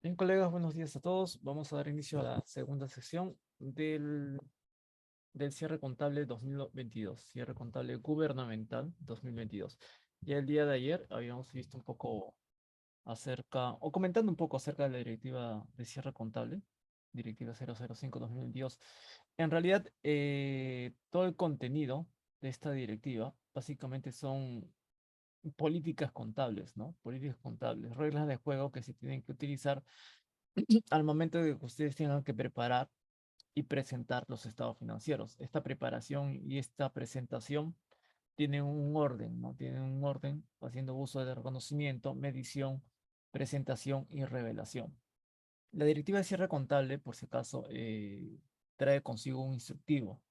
Bien, colegas, buenos días a todos. Vamos a dar inicio a la segunda sesión del cierre contable 2022, cierre contable gubernamental 2022. Ya el día de ayer habíamos visto un poco o comentando un poco acerca de la directiva de cierre contable, directiva 005-2022. En realidad, todo el contenido de esta directiva básicamente son políticas contables, ¿no? Políticas contables, reglas de juego que se tienen que utilizar al momento de que ustedes tengan que preparar y presentar los estados financieros. Esta preparación y esta presentación tienen un orden, ¿no? Tienen un orden haciendo uso de reconocimiento, medición, presentación y revelación. La directiva de cierre contable, por si acaso, trae consigo un instructivo.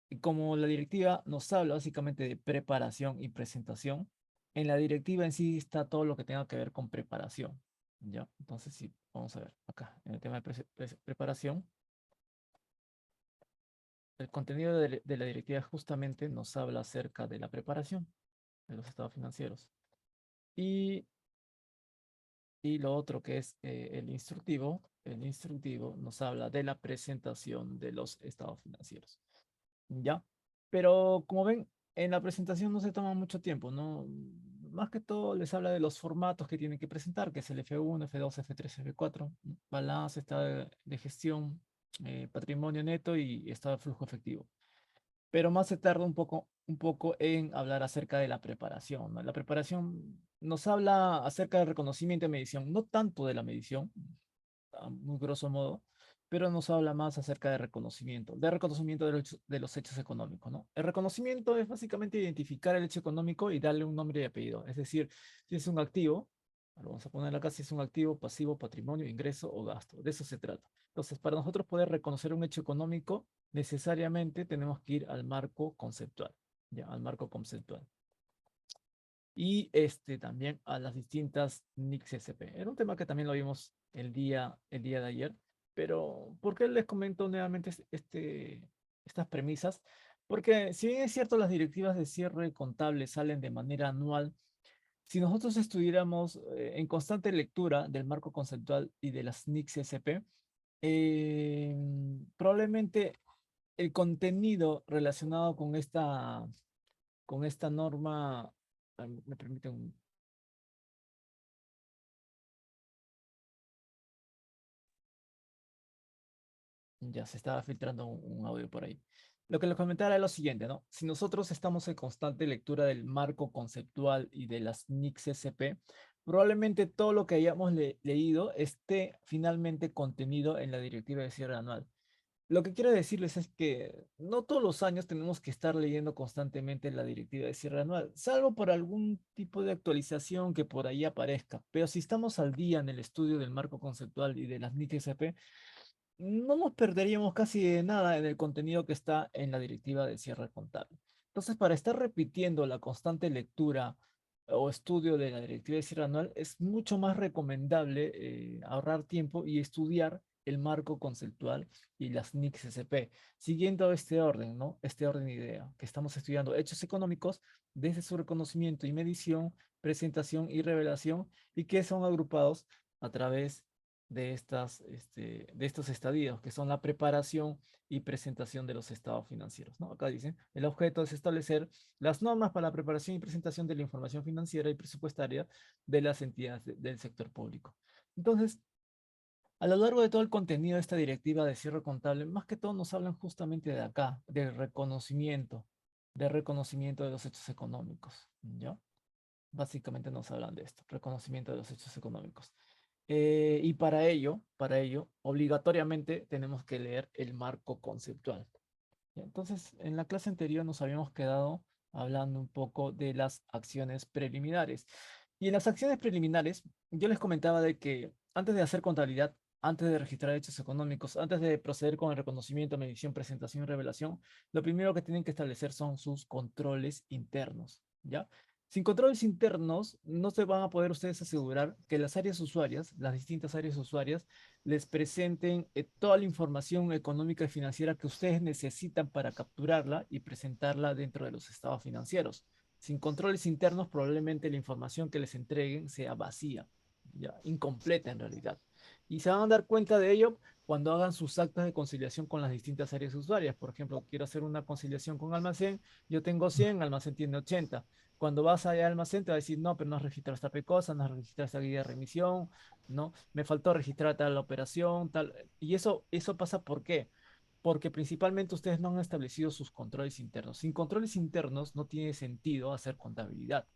Y como la directiva nos habla básicamente de preparación y presentación, en la directiva en sí está todo lo que tenga que ver con preparación. ¿Ya? Entonces, sí, vamos a ver acá, en el tema de preparación, el contenido de la directiva justamente nos habla acerca de la preparación de los estados financieros. Y, y lo otro que es el instructivo nos habla de la presentación de los estados financieros. ¿Ya? Pero como ven, en la presentación no se toma mucho tiempo, ¿no? Más que todo les habla de los formatos que tienen que presentar, que es el F1, F2, F3, F4, balance, estado de gestión, patrimonio neto y estado de flujo efectivo. Pero más se tarda un poco en hablar acerca de la preparación, ¿no? La preparación nos habla acerca del reconocimiento y medición, no tanto de la medición, a muy grosso modo, pero nos habla más acerca de reconocimiento de los hechos económicos, ¿no? El reconocimiento es básicamente identificar el hecho económico y darle un nombre y apellido. Es decir, si es un activo, lo vamos a poner acá, si es un activo, pasivo, patrimonio, ingreso o gasto. De eso se trata. Entonces, para nosotros poder reconocer un hecho económico, necesariamente tenemos que ir al marco conceptual, ya, al marco conceptual y también a las distintas NICs SP. Era un tema que también lo vimos el día de ayer, pero ¿por qué les comento nuevamente estas premisas? Porque si bien es cierto las directivas de cierre contable salen de manera anual, si nosotros estuviéramos en constante lectura del marco conceptual y de las NICs SP, eh, probablemente el contenido relacionado con esta norma, me permiten. Ya se estaba filtrando un audio por ahí. Lo que les comentaba es lo siguiente, ¿no? Si nosotros estamos en constante lectura del marco conceptual y de las NICs SP, probablemente todo lo que hayamos leído esté finalmente contenido en la directiva de cierre anual. Lo que quiero decirles es que no todos los años tenemos que estar leyendo constantemente la directiva de cierre anual, salvo por algún tipo de actualización que por ahí aparezca. Pero si estamos al día en el estudio del marco conceptual y de las NICs SP, no nos perderíamos casi de nada en el contenido que está en la directiva de cierre contable. Entonces, para estar repitiendo la constante lectura o estudio de la directiva de cierre anual, es mucho más recomendable ahorrar tiempo y estudiar el marco conceptual y las NICs SP, siguiendo este orden, ¿no? Este orden de idea, que estamos estudiando hechos económicos desde su reconocimiento y medición, presentación y revelación, y que son agrupados a través de estos estadios, que son la preparación y presentación de los estados financieros, ¿no? Acá dicen, el objeto es establecer las normas para la preparación y presentación de la información financiera y presupuestaria de las entidades del sector público. Entonces, a lo largo de todo el contenido de esta directiva de cierre contable, más que todo nos hablan justamente de acá, de reconocimiento de los hechos económicos, ¿ya? Básicamente nos hablan de esto, reconocimiento de los hechos económicos. Y para ello, obligatoriamente tenemos que leer el marco conceptual. ¿Ya? Entonces, en la clase anterior nos habíamos quedado hablando un poco de las acciones preliminares. Y en las acciones preliminares, yo les comentaba de que antes de hacer contabilidad, antes de registrar hechos económicos, antes de proceder con el reconocimiento, medición, presentación y revelación, lo primero que tienen que establecer son sus controles internos, ¿ya? Sin controles internos, no se van a poder ustedes asegurar que las áreas usuarias, las distintas áreas usuarias, les presenten toda la información económica y financiera que ustedes necesitan para capturarla y presentarla dentro de los estados financieros. Sin controles internos, probablemente la información que les entreguen sea vacía, ya, incompleta en realidad. Y se van a dar cuenta de ello cuando hagan sus actas de conciliación con las distintas áreas usuarias. Por ejemplo, quiero hacer una conciliación con almacén, yo tengo 100, almacén tiene 80. Cuando vas allá al almacén te va a decir, no, pero no has registrado esta cosa, no has registrado esta guía de remisión, ¿no? Me faltó registrar tal operación, tal. Y eso pasa ¿por qué? Porque principalmente ustedes no han establecido sus controles internos. Sin controles internos no tiene sentido hacer contabilidad.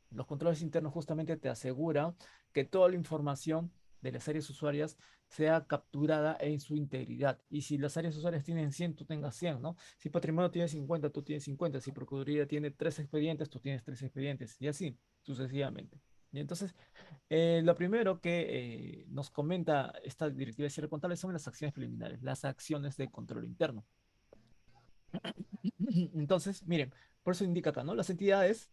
Los controles internos justamente te aseguran que toda la información de las áreas usuarias sea capturada en su integridad. Y si las áreas usuarias tienen 100, tú tengas 100, ¿no? Si patrimonio tiene 50, tú tienes 50. Si procuraduría tiene 3 expedientes, tú tienes 3 expedientes. Y así, sucesivamente. Y entonces, lo primero que nos comenta esta directiva de cierre contable son las acciones preliminares, las acciones de control interno. Entonces, miren, por eso indica acá, ¿no? Las entidades,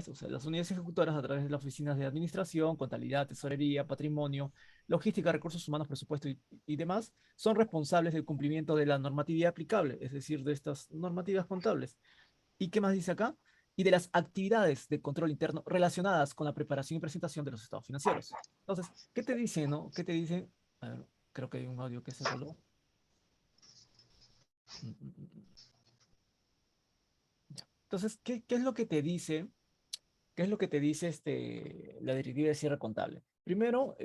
o sea, las unidades ejecutoras a través de las oficinas de administración, contabilidad, tesorería, patrimonio, logística, recursos humanos, presupuesto y demás, son responsables del cumplimiento de la normatividad aplicable, es decir, de estas normativas contables. ¿Y qué más dice acá? Y de las actividades de control interno relacionadas con la preparación y presentación de los estados financieros. Entonces, ¿qué te dice, no? ¿Qué te dice? A ver, creo que hay un audio que se voló. Mm, mm, mm, mm. Ya. Entonces, ¿qué es lo que te dice? ¿Qué es lo que te dice la directiva de cierre contable? Primero,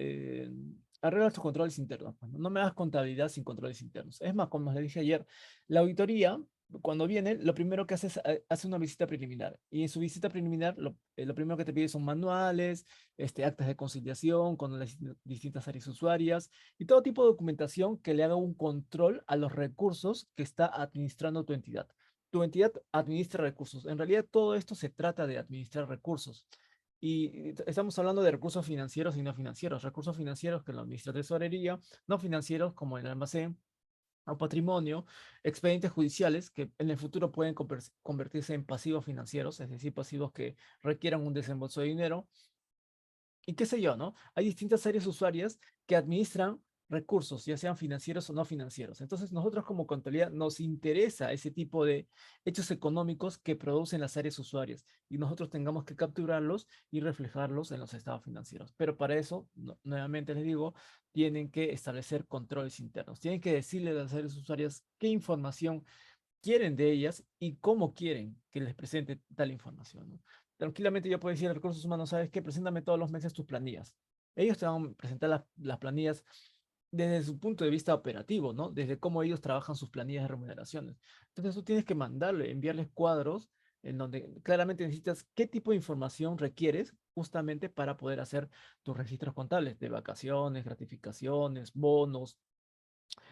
arregla tus controles internos. Pues, no me hagas contabilidad sin controles internos. Es más, como les dije ayer, la auditoría, cuando viene, lo primero que hace es hace una visita preliminar. Y en su visita preliminar, lo primero que te pide son manuales, actas de conciliación con las distintas áreas usuarias y todo tipo de documentación que le haga un control a los recursos que está administrando tu entidad administra recursos. En realidad todo esto se trata de administrar recursos. Y estamos hablando de recursos financieros y no financieros. Recursos financieros que lo administra tesorería, no financieros como el almacén o patrimonio, expedientes judiciales que en el futuro pueden convertirse en pasivos financieros, es decir, pasivos que requieran un desembolso de dinero, y qué sé yo, ¿no? Hay distintas áreas usuarias que administran recursos, ya sean financieros o no financieros. Entonces, nosotros como contabilidad nos interesa ese tipo de hechos económicos que producen las áreas usuarias y nosotros tengamos que capturarlos y reflejarlos en los estados financieros. Pero para eso, nuevamente les digo, tienen que establecer controles internos. Tienen que decirle a las áreas usuarias qué información quieren de ellas y cómo quieren que les presente tal información, ¿no? Tranquilamente yo puedo decir a recursos humanos, ¿sabes qué? Preséntame todos los meses tus planillas. Ellos te van a presentar las planillas desde su punto de vista operativo, ¿no? Desde cómo ellos trabajan sus planillas de remuneraciones. Entonces tú tienes que mandarle, enviarles cuadros en donde claramente necesitas qué tipo de información requieres justamente para poder hacer tus registros contables de vacaciones, gratificaciones, bonos,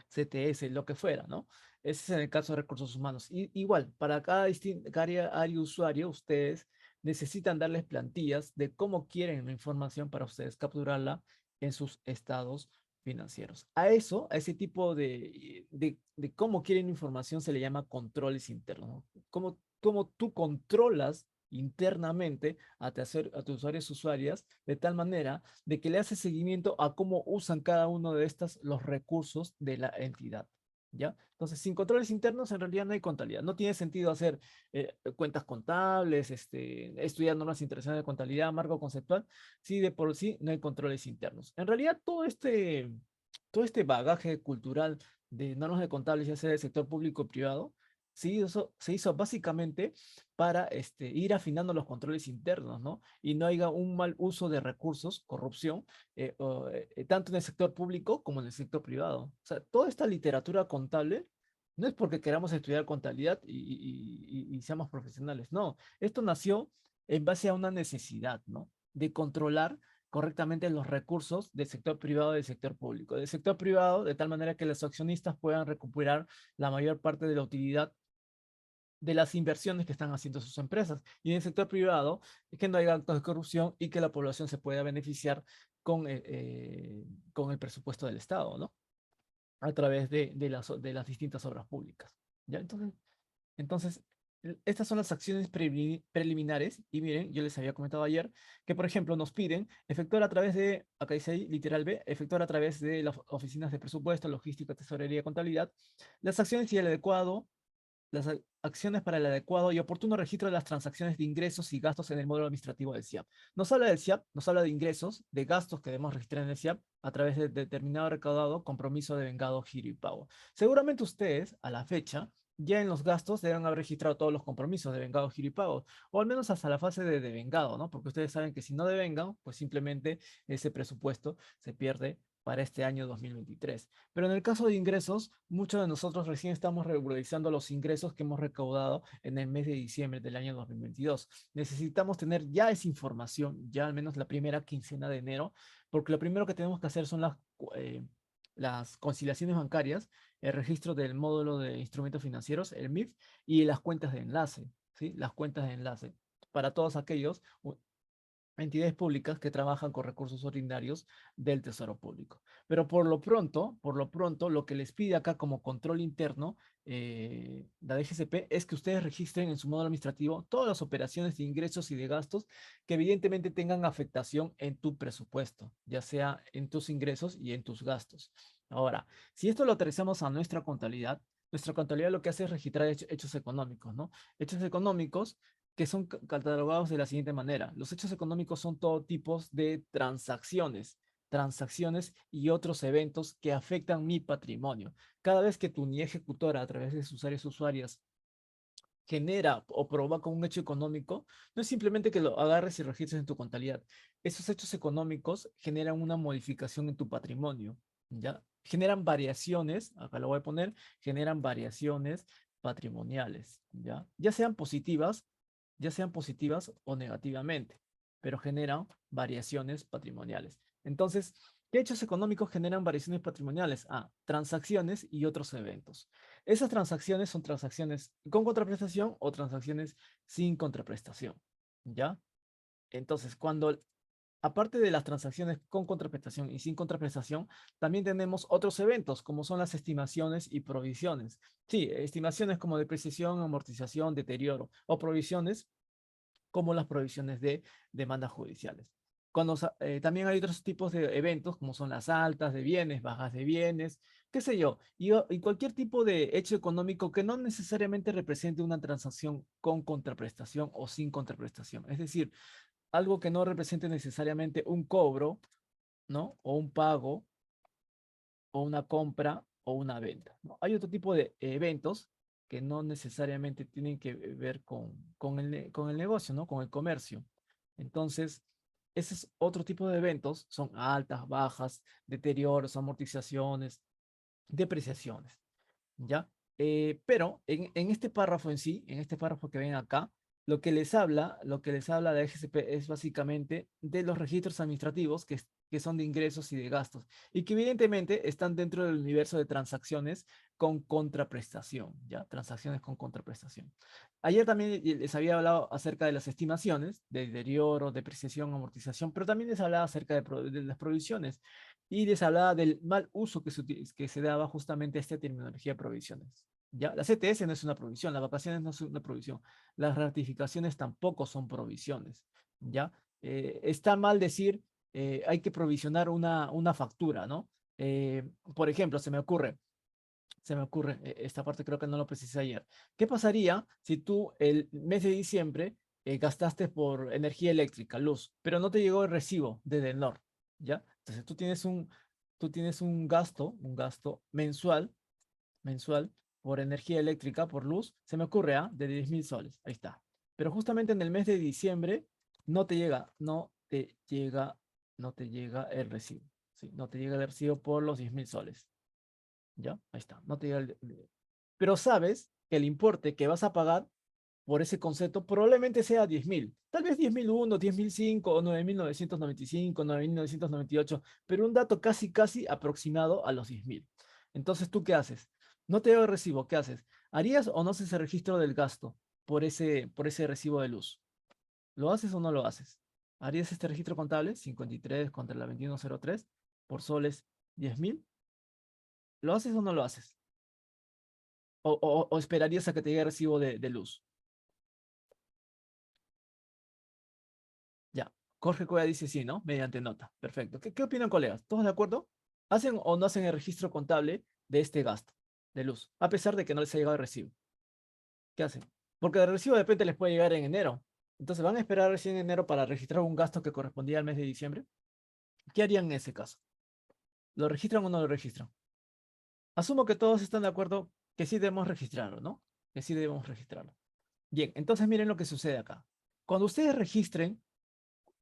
CTS, lo que fuera, ¿no? Ese es en el caso de recursos humanos. Y, igual, para cada área usuario, ustedes necesitan darles plantillas de cómo quieren la información para ustedes capturarla en sus estados financieros. A eso, a ese tipo de cómo quieren información se le llama controles internos, ¿no? Cómo tú controlas internamente a tus usuarios usuarias de tal manera de que le hace seguimiento a cómo usan cada uno de estos los recursos de la entidad. ¿Ya? Entonces, sin controles internos, en realidad no hay contabilidad. No tiene sentido hacer cuentas contables, estudiar normas internacionales de contabilidad, marco conceptual, si de por sí no hay controles internos. En realidad, todo este bagaje cultural de normas de contables, ya sea del sector público o privado, se hizo básicamente para ir afinando los controles internos, ¿no? Y no haya un mal uso de recursos, corrupción, tanto en el sector público como en el sector privado. O sea, toda esta literatura contable no es porque queramos estudiar contabilidad y seamos profesionales, no. Esto nació en base a una necesidad, ¿no? De controlar correctamente los recursos del sector privado y del sector público. Del sector privado, de tal manera que los accionistas puedan recuperar la mayor parte de la utilidad de las inversiones que están haciendo sus empresas. Y en el sector privado, que no haya actos de corrupción y que la población se pueda beneficiar con el presupuesto del Estado, ¿no? A través de las distintas obras públicas. ¿Ya? Entonces, estas son las acciones preliminares. Y miren, yo les había comentado ayer que, por ejemplo, nos piden efectuar a través de, acá dice ahí, literal B, efectuar a través de las oficinas de presupuesto, logística, tesorería, contabilidad, las acciones y el adecuado acciones para el adecuado y oportuno registro de las transacciones de ingresos y gastos en el módulo administrativo del SIAP. Nos habla del SIAP, nos habla de ingresos, de gastos que debemos registrar en el SIAP a través de determinado recaudado, compromiso de vengado, giro y pago. Seguramente ustedes, a la fecha, ya en los gastos deben haber registrado todos los compromisos de vengado, giro y pago, o al menos hasta la fase de devengado, ¿no? Porque ustedes saben que si no devengan, pues simplemente ese presupuesto se pierde para este año 2023. Pero en el caso de ingresos, muchos de nosotros recién estamos regularizando los ingresos que hemos recaudado en el mes de diciembre del año 2022. Necesitamos tener ya esa información, ya al menos la primera quincena de enero, porque lo primero que tenemos que hacer son las conciliaciones bancarias, el registro del módulo de instrumentos financieros, el MIF, y las cuentas de enlace, ¿sí? Las cuentas de enlace. Para todos aquellos entidades públicas que trabajan con recursos ordinarios del Tesoro Público. Pero por lo pronto, lo que les pide acá como control interno, la DGCP, es que ustedes registren en su módulo administrativo todas las operaciones de ingresos y de gastos que evidentemente tengan afectación en tu presupuesto, ya sea en tus ingresos y en tus gastos. Ahora, si esto lo aterrizamos a nuestra contabilidad lo que hace es registrar hechos económicos, ¿no? Hechos económicos que son catalogados de la siguiente manera. Los hechos económicos son todo tipos de transacciones y otros eventos que afectan mi patrimonio. Cada vez que tu unidad ejecutora a través de sus áreas usuarias genera o provoca un hecho económico, no es simplemente que lo agarres y registres en tu contabilidad. Esos hechos económicos generan una modificación en tu patrimonio, ¿ya? Generan variaciones, acá lo voy a poner, generan variaciones patrimoniales, ¿ya? Ya sean positivas o negativamente, pero generan variaciones patrimoniales. Entonces, ¿qué hechos económicos generan variaciones patrimoniales? Transacciones y otros eventos. Esas transacciones son transacciones con contraprestación o transacciones sin contraprestación, ¿ya? Entonces, aparte de las transacciones con contraprestación y sin contraprestación, también tenemos otros eventos, como son las estimaciones y provisiones. Sí, estimaciones como depreciación, amortización, deterioro, o provisiones como las provisiones de demandas judiciales. También hay otros tipos de eventos, como son las altas de bienes, bajas de bienes, qué sé yo, y cualquier tipo de hecho económico que no necesariamente represente una transacción con contraprestación o sin contraprestación. Es decir, algo que no represente necesariamente un cobro, ¿no? O un pago, o una compra, o una venta, ¿no? Hay otro tipo de eventos que no necesariamente tienen que ver con el negocio, ¿no? Con el comercio. Entonces, ese es otro tipo de eventos, son altas, bajas, deterioros, amortizaciones, depreciaciones, ¿ya? Pero en este párrafo en sí, en este párrafo que ven acá, lo que les habla de GCP es básicamente de los registros administrativos que son de ingresos y de gastos, y que evidentemente están dentro del universo de transacciones con contraprestación, ¿ya? Transacciones con contraprestación. Ayer también les había hablado acerca de las estimaciones, de deterioro, depreciación, amortización, pero también les hablaba acerca de las provisiones y les hablaba del mal uso que se daba justamente a esta terminología de provisiones. ¿Ya? La CTS no es una provisión, las vacaciones no es una provisión, las ratificaciones tampoco son provisiones. ¿Ya? Está mal decir hay que provisionar una factura, ¿no? Por ejemplo, se me ocurre, esta parte creo que no lo precisé ayer. ¿Qué pasaría si tú el mes de diciembre gastaste por energía eléctrica, luz, pero no te llegó el recibo de Denor? ¿Ya? Entonces tú tienes un gasto mensual por energía eléctrica, por luz, se me ocurre, de 10.000 soles. Ahí está. Pero justamente en el mes de diciembre no te llega el recibo. ¿Sí? No te llega el recibo por los 10.000 soles. ¿Ya? Ahí está. No te llega Pero sabes que el importe que vas a pagar por ese concepto probablemente sea 10.000. Tal vez 10.001, 10.005 o 9.995, 9.998, pero un dato casi, casi aproximado a los 10.000. Entonces, ¿tú qué haces? No te llega el recibo, ¿qué haces? ¿Harías o no haces el registro del gasto por ese recibo de luz? ¿Lo haces o no lo haces? ¿Harías este registro contable? 53 contra la 2103 por soles 10.000. ¿Lo haces o no lo haces? ¿O esperarías a que te llegue el recibo de luz? Ya. Jorge Cueva dice sí, ¿no? Mediante nota. Perfecto. ¿Qué opinan, colegas? ¿Todos de acuerdo? ¿Hacen o no hacen el registro contable de este gasto de luz? A pesar de que no les ha llegado el recibo. ¿Qué hacen? Porque el recibo de repente les puede llegar en enero. Entonces van a esperar recién en enero para registrar un gasto que correspondía al mes de diciembre. ¿Qué harían en ese caso? ¿Lo registran o no lo registran? Asumo que todos están de acuerdo que sí debemos registrarlo, ¿no? Que sí debemos registrarlo. Bien, entonces miren lo que sucede acá. Cuando ustedes registren,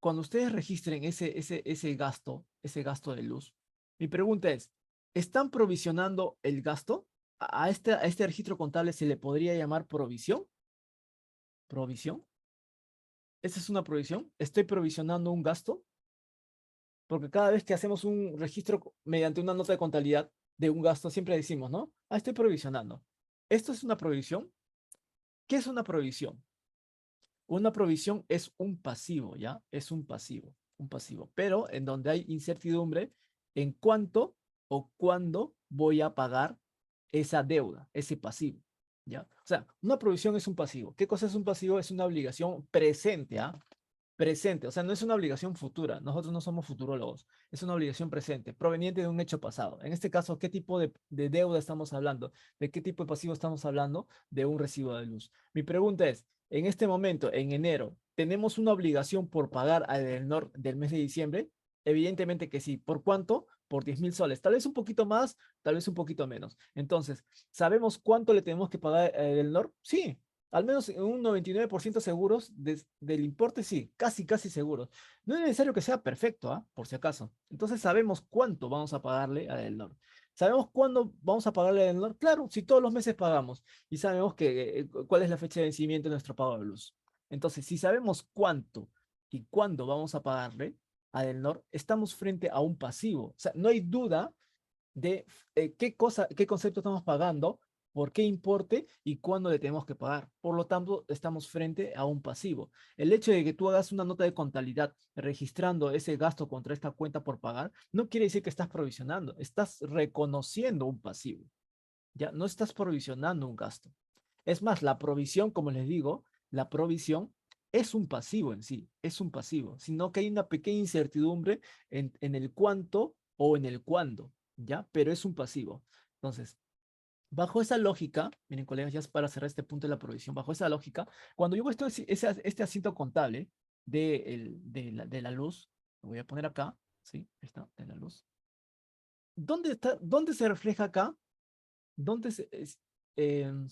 cuando ustedes registren ese gasto de luz, mi pregunta es, ¿están provisionando el gasto? A este registro contable se le podría llamar provisión. ¿Provisión? ¿Esa es una provisión? ¿Estoy provisionando un gasto? Porque cada vez que hacemos un registro mediante una nota de contabilidad de un gasto, siempre decimos, ¿no? Ah, estoy provisionando. ¿Esto es una provisión? ¿Qué es una provisión? Una provisión es un pasivo, ¿ya? Es un pasivo, pero en donde hay incertidumbre en cuánto o cuándo voy a pagar esa deuda, ese pasivo, ¿ya? O sea, una provisión es un pasivo. ¿Qué cosa es un pasivo? Es una obligación presente, ¿ah? Presente, o sea, no es una obligación futura. Nosotros no somos futurólogos. Es una obligación presente, proveniente de un hecho pasado. En este caso, ¿qué tipo de deuda estamos hablando? ¿De qué tipo de pasivo estamos hablando? De un recibo de luz. Mi pregunta es, en este momento, en enero, ¿tenemos una obligación por pagar al Edenor del mes de diciembre? Evidentemente que sí. ¿Por cuánto? Por 10.000 soles. Tal vez un poquito más, tal vez un poquito menos. Entonces, ¿sabemos cuánto le tenemos que pagar a Edenor? Sí, al menos en un 99% seguros del importe, sí, casi seguros. No es necesario que sea perfecto, ¿ah? Por si acaso. Entonces sabemos cuánto vamos a pagarle a Edenor. ¿Sabemos cuándo vamos a pagarle a Edenor? Claro, si todos los meses pagamos y sabemos cuál es la fecha de vencimiento de nuestro pago de luz. Entonces, si sabemos cuánto y cuándo vamos a pagarle a Edenor, estamos frente a un pasivo. O sea, no hay duda de qué concepto estamos pagando, por qué importe y cuándo le tenemos que pagar. Por lo tanto, estamos frente a un pasivo. El hecho de que tú hagas una nota de contabilidad registrando ese gasto contra esta cuenta por pagar, no quiere decir que estás provisionando, estás reconociendo un pasivo. Ya no estás provisionando un gasto. Es más, la provisión, como les digo, la provisión es un pasivo en sí, es un pasivo, sino que hay una pequeña incertidumbre en el cuánto o en el cuándo, ¿ya? Pero es un pasivo. Entonces, bajo esa lógica, miren colegas, ya es para cerrar este punto de la provisión, bajo esa lógica, cuando yo esto, este asiento contable de la luz, lo voy a poner acá, ¿sí? Ahí está, de la luz. ¿Dónde se refleja acá? ¿Dónde em,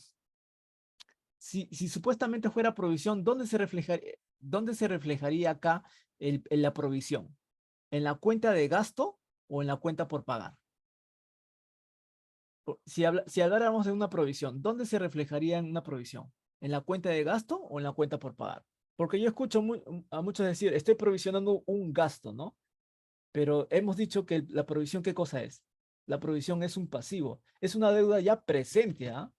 si supuestamente fuera provisión, dónde se reflejaría acá en la provisión? ¿En la cuenta de gasto o en la cuenta por pagar? Si habláramos de una provisión, ¿dónde se reflejaría en una provisión? ¿En la cuenta de gasto o en la cuenta por pagar? Porque yo escucho a muchos decir, estoy provisionando un gasto, ¿no? Pero hemos dicho que la provisión, ¿qué cosa es? La provisión es un pasivo, es una deuda ya presente, ¿ah?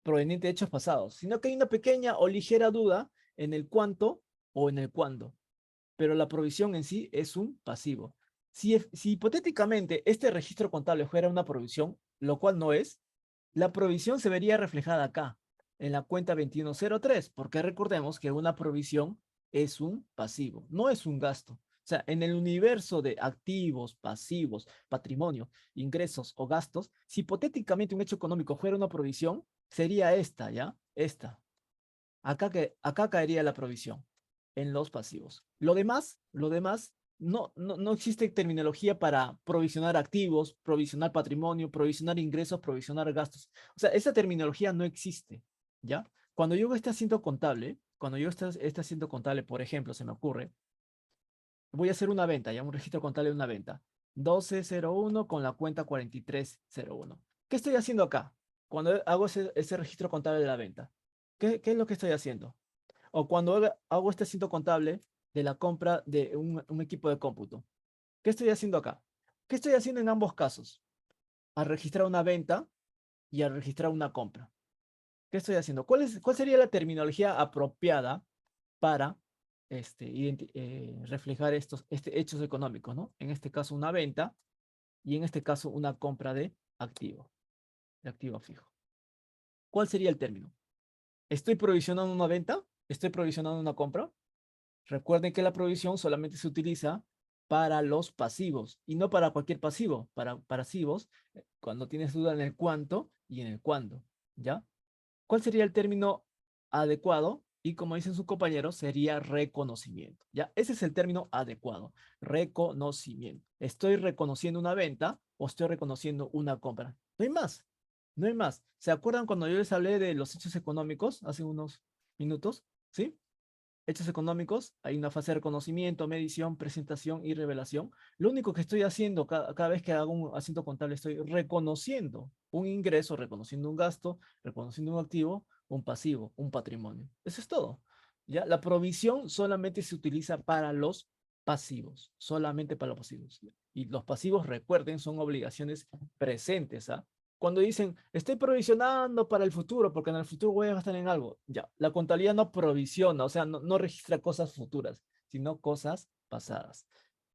Proveniente de hechos pasados, sino que hay una pequeña o ligera duda en el cuánto o en el cuándo, pero la provisión en sí es un pasivo. Si hipotéticamente este registro contable fuera una provisión, lo cual no es, la provisión se vería reflejada acá, en la cuenta 2103, porque recordemos que una provisión es un pasivo, no es un gasto. O sea, en el universo de activos, pasivos, patrimonio, ingresos o gastos, si hipotéticamente un hecho económico fuera una provisión, sería esta, ¿ya? Esta. Acá caería la provisión en los pasivos. Lo demás, no existe terminología para provisionar activos, provisionar patrimonio, provisionar ingresos, provisionar gastos. O sea, esa terminología no existe, ¿ya? Cuando yo este asiento contable, cuando yo este asiento contable, por ejemplo, se me ocurre, voy a hacer una venta, ya un registro contable de una venta. 1201 con la cuenta 4301. ¿Qué estoy haciendo acá? Cuando hago ese registro contable de la venta. ¿Qué es lo que estoy haciendo? O cuando hago este asiento contable de la compra de un equipo de cómputo. ¿Qué estoy haciendo acá? ¿Qué estoy haciendo en ambos casos? Al registrar una venta y al registrar una compra. ¿Qué estoy haciendo? ¿Cuál sería la terminología apropiada para reflejar hechos económicos, ¿no? En este caso una venta y en este caso una compra de activo fijo. ¿Cuál sería el término? ¿Estoy provisionando una venta? ¿Estoy provisionando una compra? Recuerden que la provisión solamente se utiliza para los pasivos y no para cualquier pasivo. Para pasivos, cuando tienes duda en el cuánto y en el cuándo, ¿ya? ¿Cuál sería el término adecuado? Y como dicen sus compañeros, sería reconocimiento. ¿Ya? Ese es el término adecuado. Reconocimiento. ¿Estoy reconociendo una venta o estoy reconociendo una compra? No hay más. No hay más. ¿Se acuerdan cuando yo les hablé de los hechos económicos hace unos minutos? ¿Sí? Hechos económicos, hay una fase de reconocimiento, medición, presentación y revelación. Lo único que estoy haciendo cada vez que hago un asiento contable, estoy reconociendo un ingreso, reconociendo un gasto, reconociendo un activo, un pasivo, un patrimonio. Eso es todo. ¿Ya? La provisión solamente se utiliza para los pasivos, solamente para los pasivos. Y los pasivos, recuerden, son obligaciones presentes, ¿ah? Cuando dicen, estoy provisionando para el futuro, porque en el futuro voy a gastar en algo, ya, la contabilidad no provisiona, o sea, no registra cosas futuras, sino cosas pasadas.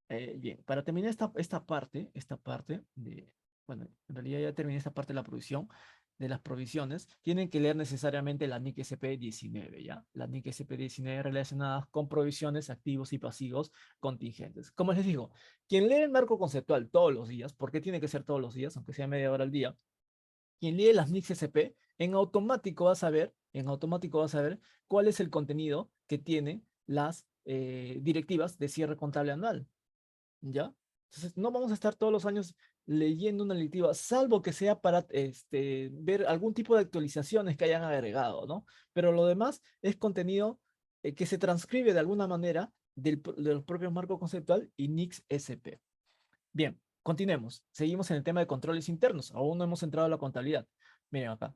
Bien, para terminar esta parte bueno, en realidad ya terminé esta parte de la provisión, de las provisiones, tienen que leer necesariamente la NIC SP-19, ¿ya? La NIC SP-19 relacionadas con provisiones, activos y pasivos contingentes. Como les digo, quien lee el marco conceptual todos los días, ¿por qué tiene que ser todos los días, aunque sea media hora al día? Quien lee las NICs SP, en automático va a saber cuál es el contenido que tienen las directivas de cierre contable anual, ¿ya? Entonces, no vamos a estar todos los años leyendo una directiva, salvo que sea para ver algún tipo de actualizaciones que hayan agregado, ¿no? Pero lo demás es contenido que se transcribe de alguna manera del propio marco conceptual y NICs SP. Bien, continuemos. Seguimos en el tema de controles internos. Aún no hemos entrado a la contabilidad. Miren acá.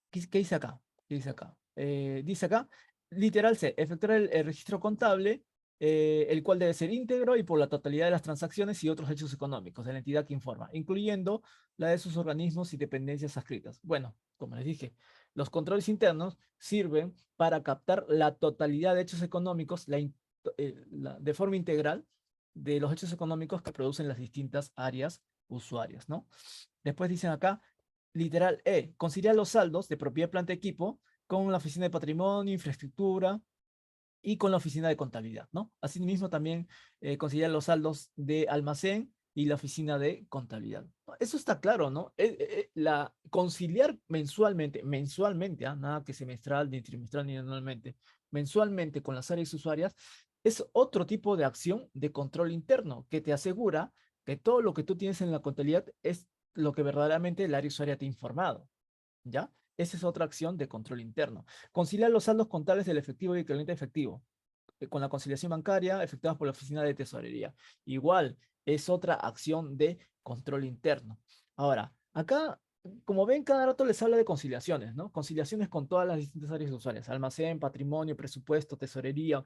¿Qué dice acá? ¿Qué dice acá? Dice acá, literal C, efectuar el registro contable, el cual debe ser íntegro y por la totalidad de las transacciones y otros hechos económicos de la entidad que informa, incluyendo la de sus organismos y dependencias adscritas. Bueno, como les dije, los controles internos sirven para captar la totalidad de hechos económicos de forma integral de los hechos económicos que producen las distintas áreas usuarias, ¿no? Después dicen acá, literal E, conciliar los saldos de propiedad, planta, equipo con la oficina de patrimonio, infraestructura y con la oficina de contabilidad, ¿no? Asimismo también conciliar los saldos de almacén y la oficina de contabilidad. Eso está claro, ¿no? Conciliar mensualmente, ¿ah? Nada que semestral, ni trimestral, ni anualmente, mensualmente con las áreas usuarias, es otro tipo de acción de control interno que te asegura que todo lo que tú tienes en la contabilidad es lo que verdaderamente el área usuaria te ha informado, ¿ya? Esa es otra acción de control interno. Conciliar los saldos contables del efectivo y equivalente efectivo con la conciliación bancaria efectuadas por la oficina de tesorería. Igual, es otra acción de control interno. Ahora, acá, como ven, cada rato les habla de conciliaciones, ¿no? Conciliaciones con todas las distintas áreas usuarias, almacén, patrimonio, presupuesto, tesorería,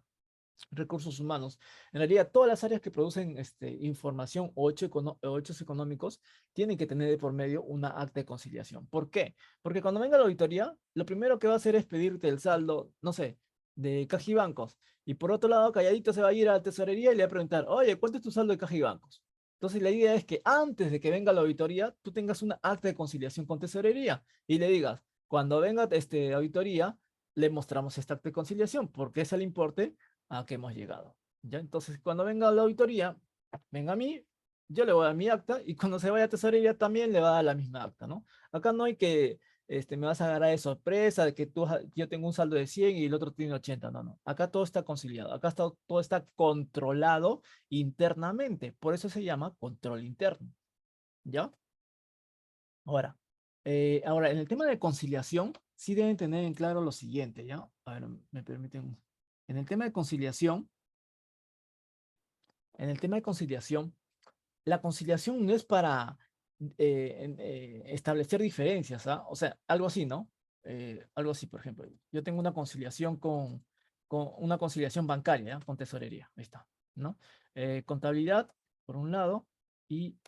recursos humanos. En realidad, todas las áreas que producen información o hechos económicos tienen que tener de por medio una acta de conciliación. ¿Por qué? Porque cuando venga la auditoría, lo primero que va a hacer es pedirte el saldo, no sé, de caja y bancos. Y por otro lado, calladito se va a ir a la tesorería y le va a preguntar, oye, ¿cuánto es tu saldo de caja y bancos? Entonces, la idea es que antes de que venga la auditoría, tú tengas una acta de conciliación con tesorería y le digas, cuando venga auditoría, le mostramos esta acta de conciliación, porque es el importe a que hemos llegado. ¿Ya? Entonces, cuando venga la auditoría, venga a mí, yo le voy a dar mi acta y cuando se vaya a tesorería también le va a dar la misma acta, ¿no? Acá no hay que me vas a agarrar de sorpresa de que yo tengo un saldo de 100 y el otro tiene 80, no, no. Acá todo está conciliado, acá todo está controlado internamente, por eso se llama control interno, ¿ya? Ahora, en el tema de conciliación, sí deben tener en claro lo siguiente, ¿ya? A ver, me permiten. En el tema de conciliación, en el tema de conciliación, la conciliación no es para establecer diferencias, ¿ah? O sea, algo así, ¿no? Algo así, por ejemplo, yo tengo una conciliación con una conciliación bancaria, ¿ya? Con tesorería, ahí está, ¿no? Contabilidad, por un lado, y,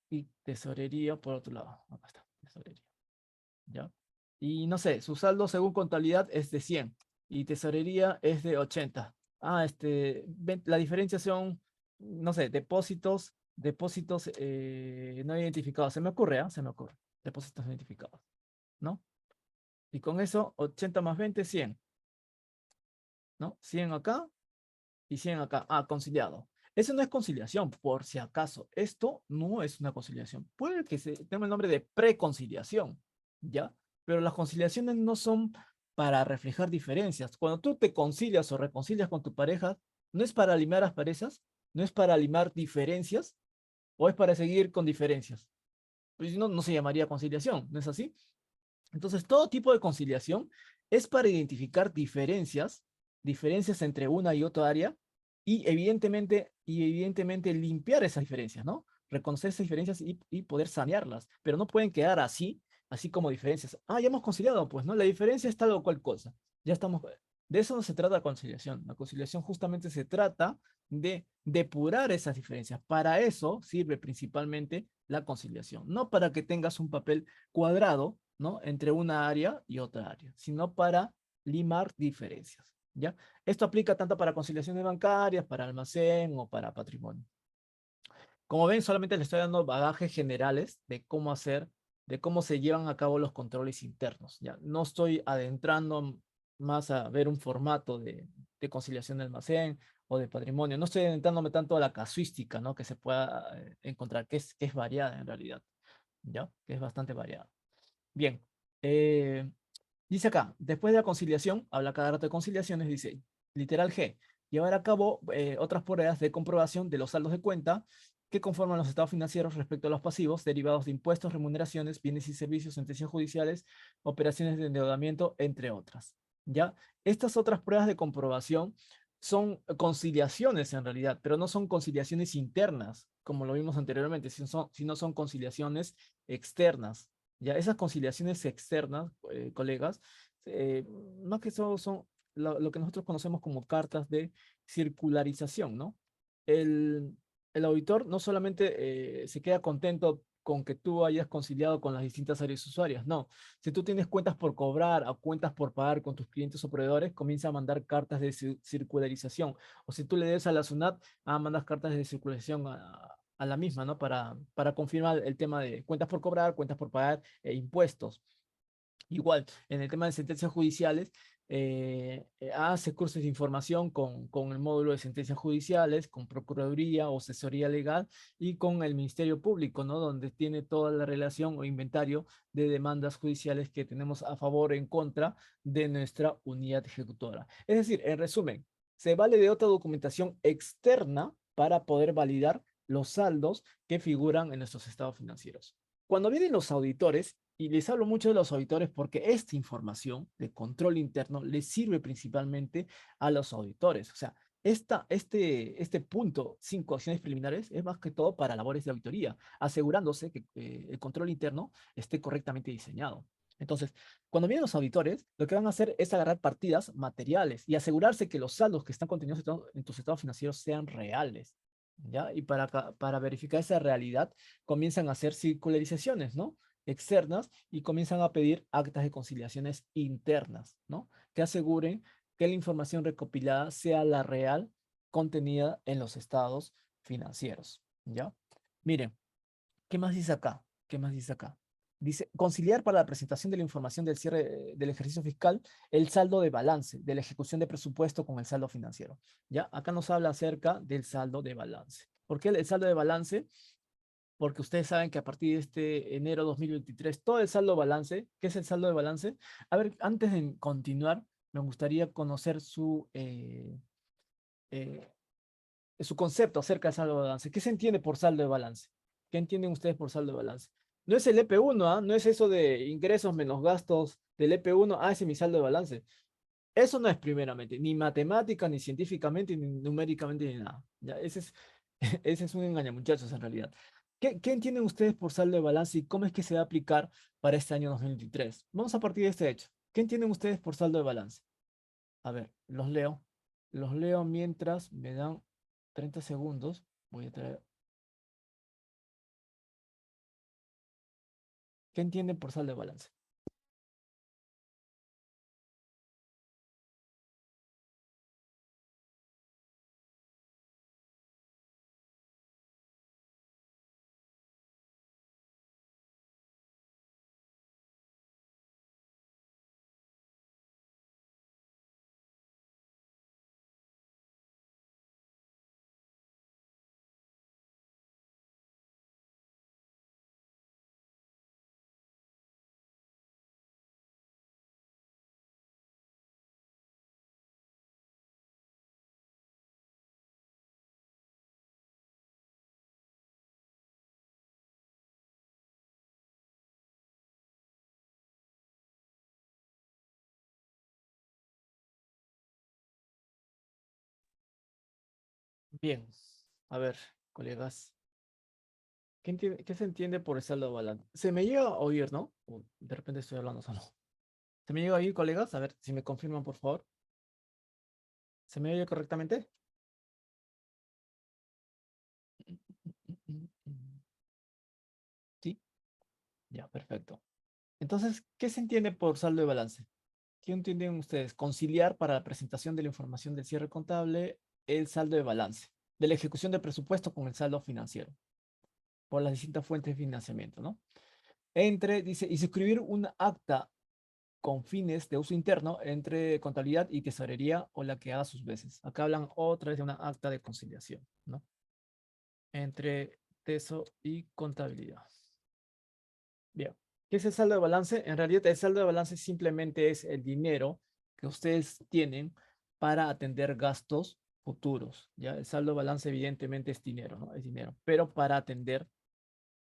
y tesorería, por otro lado. Acá está, tesorería, ¿ya? Y no sé, su saldo según contabilidad es de 100 y tesorería es de 80. Ah, la diferencia son, no sé, depósitos no identificados. Se me ocurre, ¿ah? Se me ocurre. Depósitos no identificados, ¿no? Y con eso, 80 más 20, 100, ¿no? 100 acá y 100 acá. Ah, conciliado. Eso no es conciliación, por si acaso. Esto no es una conciliación. Puede que se tenga el nombre de preconciliación, ¿ya? pero las conciliaciones no son para reflejar diferencias. Cuando tú te concilias o reconcilias con tu pareja, no es para limar las parejas, no es para limar diferencias, o es para seguir con diferencias. Pues si no, no se llamaría conciliación, ¿no es así? Entonces, todo tipo de conciliación es para identificar diferencias entre una y otra área, y evidentemente limpiar esas diferencias, ¿no? Reconocer esas diferencias y poder sanearlas, pero no pueden quedar así como diferencias. Ah, ya hemos conciliado, pues, ¿no? La diferencia es tal o cual cosa. Ya estamos. De eso no se trata la conciliación. La conciliación justamente se trata de depurar esas diferencias. Para eso sirve principalmente la conciliación, no para que tengas un papel cuadrado, ¿no? Entre una área y otra área, sino para limar diferencias, ¿ya? Esto aplica tanto para conciliaciones bancarias, para almacén o para patrimonio. Como ven, solamente les estoy dando bagajes generales de cómo hacer, de cómo se llevan a cabo los controles internos, ¿ya? No estoy adentrando más a ver un formato de conciliación de almacén o de patrimonio. No estoy adentrándome tanto a la casuística, ¿no? Que se pueda encontrar, que es variada en realidad, ¿ya? Que es bastante variada. Bien, eh, dice acá, después de la conciliación, habla cada rato de conciliaciones, dice, literal G, llevar a cabo otras pruebas de comprobación de los saldos de cuenta que conforman los estados financieros respecto a los pasivos derivados de impuestos, remuneraciones, bienes y servicios, sentencias judiciales, operaciones de endeudamiento, entre otras. ¿Ya? Estas otras pruebas de comprobación son conciliaciones en realidad, pero no son conciliaciones internas, como lo vimos anteriormente, sino son conciliaciones externas. Ya esas conciliaciones externas, colegas, eh, más que son lo que nosotros conocemos como cartas de circularización, ¿no? El, el auditor no solamente se queda contento con que tú hayas conciliado con las distintas áreas usuarias, no. Si tú tienes cuentas por cobrar o cuentas por pagar con tus clientes o proveedores, comienza a mandar cartas de circularización. O si tú le des a la SUNAT, mandas cartas de circulación a la misma, ¿no? Para confirmar el tema de cuentas por cobrar, cuentas por pagar e impuestos. Igual, en el tema de sentencias judiciales, hace cursos de información con el módulo de sentencias judiciales, con Procuraduría o Asesoría Legal y con el Ministerio Público, ¿no? Donde tiene toda la relación o inventario de demandas judiciales que tenemos a favor o en contra de nuestra unidad ejecutora. Es decir, en resumen, se vale de otra documentación externa para poder validar los saldos que figuran en nuestros estados financieros. Cuando vienen los auditores, y les hablo mucho de los auditores porque esta información de control interno les sirve principalmente a los auditores. O sea, este punto, 5 acciones preliminares, es más que todo para labores de auditoría, asegurándose que el control interno esté correctamente diseñado. Entonces, cuando vienen los auditores, lo que van a hacer es agarrar partidas materiales y asegurarse que los saldos que están contenidos en tus estados financieros sean reales. ¿Ya? Y para verificar esa realidad, comienzan a hacer circularizaciones, ¿no? Externas, y comienzan a pedir actas de conciliaciones internas, ¿no? Que aseguren que la información recopilada sea la real contenida en los estados financieros, ¿ya? Miren, ¿qué más dice acá? ¿Qué más dice acá? Dice, conciliar para la presentación de la información del cierre del ejercicio fiscal el saldo de balance de la ejecución de presupuesto con el saldo financiero. ¿Ya? Acá nos habla acerca del saldo de balance. ¿Por qué el saldo de balance? Porque ustedes saben que a partir de este enero 2023, todo el saldo balance, ¿qué es el saldo de balance? A ver, antes de continuar, me gustaría conocer eh, su concepto acerca del saldo de balance. ¿Qué se entiende por saldo de balance? ¿Qué entienden ustedes por saldo de balance? No es el EP1, ¿ah? No es eso de ingresos menos gastos del EP1, ese es mi saldo de balance. Eso no es primeramente, ni matemática, ni científicamente, ni numéricamente, ni nada. ¿Ya? Ese es un engaño, muchachos, en realidad. ¿Qué entienden ustedes por saldo de balance y cómo es que se va a aplicar para este año 2023? Vamos a partir de este hecho. ¿Qué entienden ustedes por saldo de balance? A ver, los leo. Los leo mientras me dan 30 segundos. Voy a traer. ¿Qué entienden por saldo de balance? Bien, a ver, colegas, ¿qué se entiende por el saldo de balance? Se me llega a oír, ¿no? O de repente estoy hablando solo. ¿Se me llega a oír, colegas? A ver, si me confirman, por favor. ¿Se me oye correctamente? Sí, ya, perfecto. Entonces, ¿qué se entiende por saldo de balance? ¿Qué entienden ustedes? Conciliar para la presentación de la información del cierre contable el saldo de balance, de la ejecución de presupuesto con el saldo financiero, por las distintas fuentes de financiamiento, ¿no? Dice, y suscribir un acta con fines de uso interno entre contabilidad y tesorería o la que haga sus veces. Acá hablan otra vez de una acta de conciliación, ¿no? Entre teso y contabilidad. Bien. ¿Qué es el saldo de balance? En realidad, el saldo de balance simplemente es el dinero que ustedes tienen para atender gastos futuros. ¿Ya? El saldo de balance evidentemente es dinero, ¿no? Es dinero, pero para atender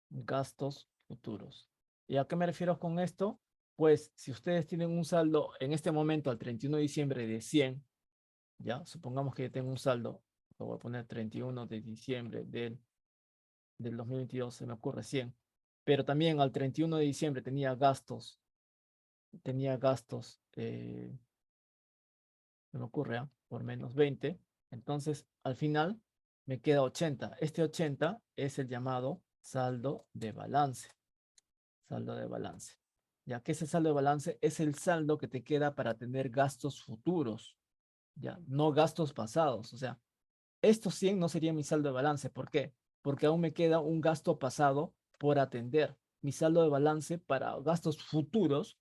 gastos futuros. ¿Y a qué me refiero con esto? Pues si ustedes tienen un saldo en este momento al 31 de diciembre de 100, ¿ya? Supongamos que tengo un saldo, lo voy a poner 31 de diciembre del 2022, se me ocurre 100, pero también al 31 de diciembre tenía gastos, se me ocurre, ¿ah? Por menos 20, entonces al final me queda 80. Este 80 es el llamado saldo de balance. Saldo de balance. Ya que ese saldo de balance es el saldo que te queda para tener gastos futuros, ya, no gastos pasados. O sea, estos 100 no sería mi saldo de balance. ¿Por qué? Porque aún me queda un gasto pasado por atender. Mi saldo de balance para gastos futuros,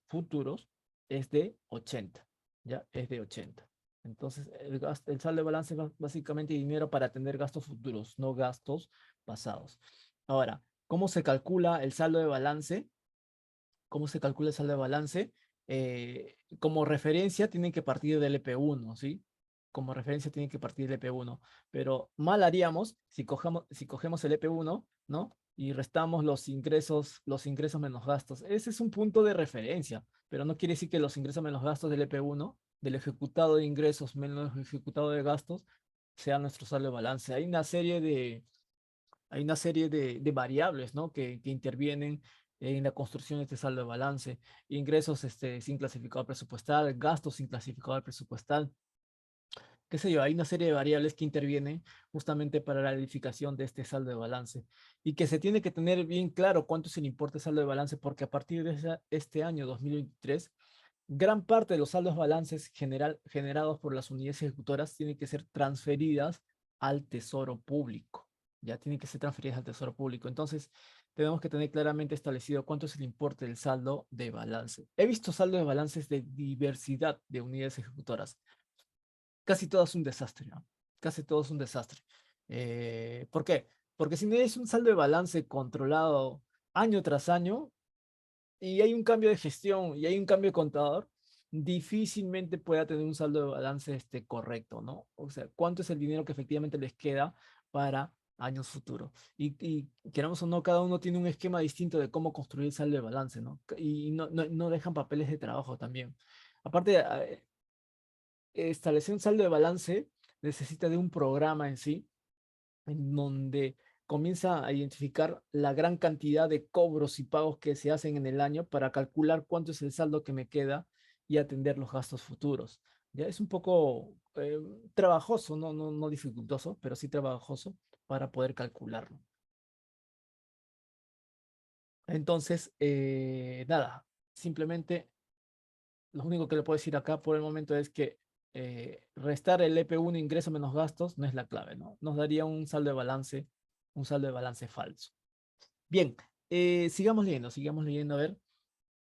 es de 80. Ya, es de 80. Entonces, el saldo de balance es básicamente dinero para atender gastos futuros, no gastos pasados. Ahora, ¿cómo se calcula el saldo de balance? ¿Cómo se calcula el saldo de balance? Como referencia tienen que partir del EP1, ¿sí? Como referencia tienen que partir del EP1. Pero mal haríamos si cogemos el EP1, ¿no? Y restamos los ingresos menos gastos. Ese es un punto de referencia, pero no quiere decir que los ingresos menos gastos del EP1, del ejecutado de ingresos menos ejecutado de gastos, sea nuestro saldo de balance. Hay una serie de variables, ¿no? que intervienen en la construcción de este saldo de balance. Ingresos sin clasificador presupuestal, gastos sin clasificador presupuestal, qué sé yo, hay una serie de variables que intervienen justamente para la edificación de este saldo de balance y que se tiene que tener bien claro cuánto es el importe de saldo de balance porque a partir de este año 2023, gran parte de los saldos balances generados por las unidades ejecutoras tienen que ser transferidas al tesoro público. Ya tienen que ser transferidas al tesoro público. Entonces, tenemos que tener claramente establecido cuánto es el importe del saldo de balance. He visto saldos de balances de diversidad de unidades ejecutoras. Casi todo es un desastre, ¿no? Casi todo es un desastre. ¿Por qué? Porque si no es un saldo de balance controlado año tras año, y hay un cambio de gestión y hay un cambio de contador, difícilmente pueda tener un saldo de balance correcto, ¿no? O sea, ¿cuánto es el dinero que efectivamente les queda para años futuros? Y queramos o no, cada uno tiene un esquema distinto de cómo construir el saldo de balance, ¿no? Y no dejan papeles de trabajo también. Aparte, establecer un saldo de balance necesita de un programa en sí, en donde comienza a identificar la gran cantidad de cobros y pagos que se hacen en el año para calcular cuánto es el saldo que me queda y atender los gastos futuros. Ya es un poco trabajoso, no dificultoso, pero sí trabajoso para poder calcularlo. Entonces, nada, simplemente lo único que le puedo decir acá por el momento es que restar el EP1 ingreso menos gastos no es la clave, ¿no? Nos daría un saldo de balance falso. Bien, sigamos leyendo, a ver.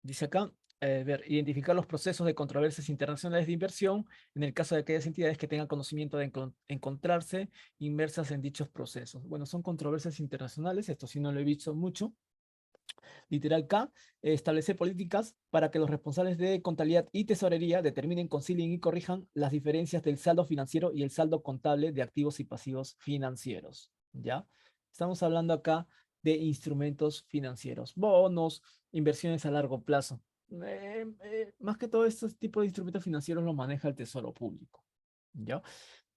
Dice acá, ver, identificar los procesos de controversias internacionales de inversión en el caso de aquellas entidades que tengan conocimiento de encontrarse inmersas en dichos procesos. Bueno, son controversias internacionales, esto sí no lo he visto mucho. Literal K, establecer políticas para que los responsables de contabilidad y tesorería determinen, concilien y corrijan las diferencias del saldo financiero y el saldo contable de activos y pasivos financieros. ¿Ya? Estamos hablando acá de instrumentos financieros, bonos, inversiones a largo plazo. Más que todo, estos tipos de instrumentos financieros los maneja el Tesoro Público. ¿Ya?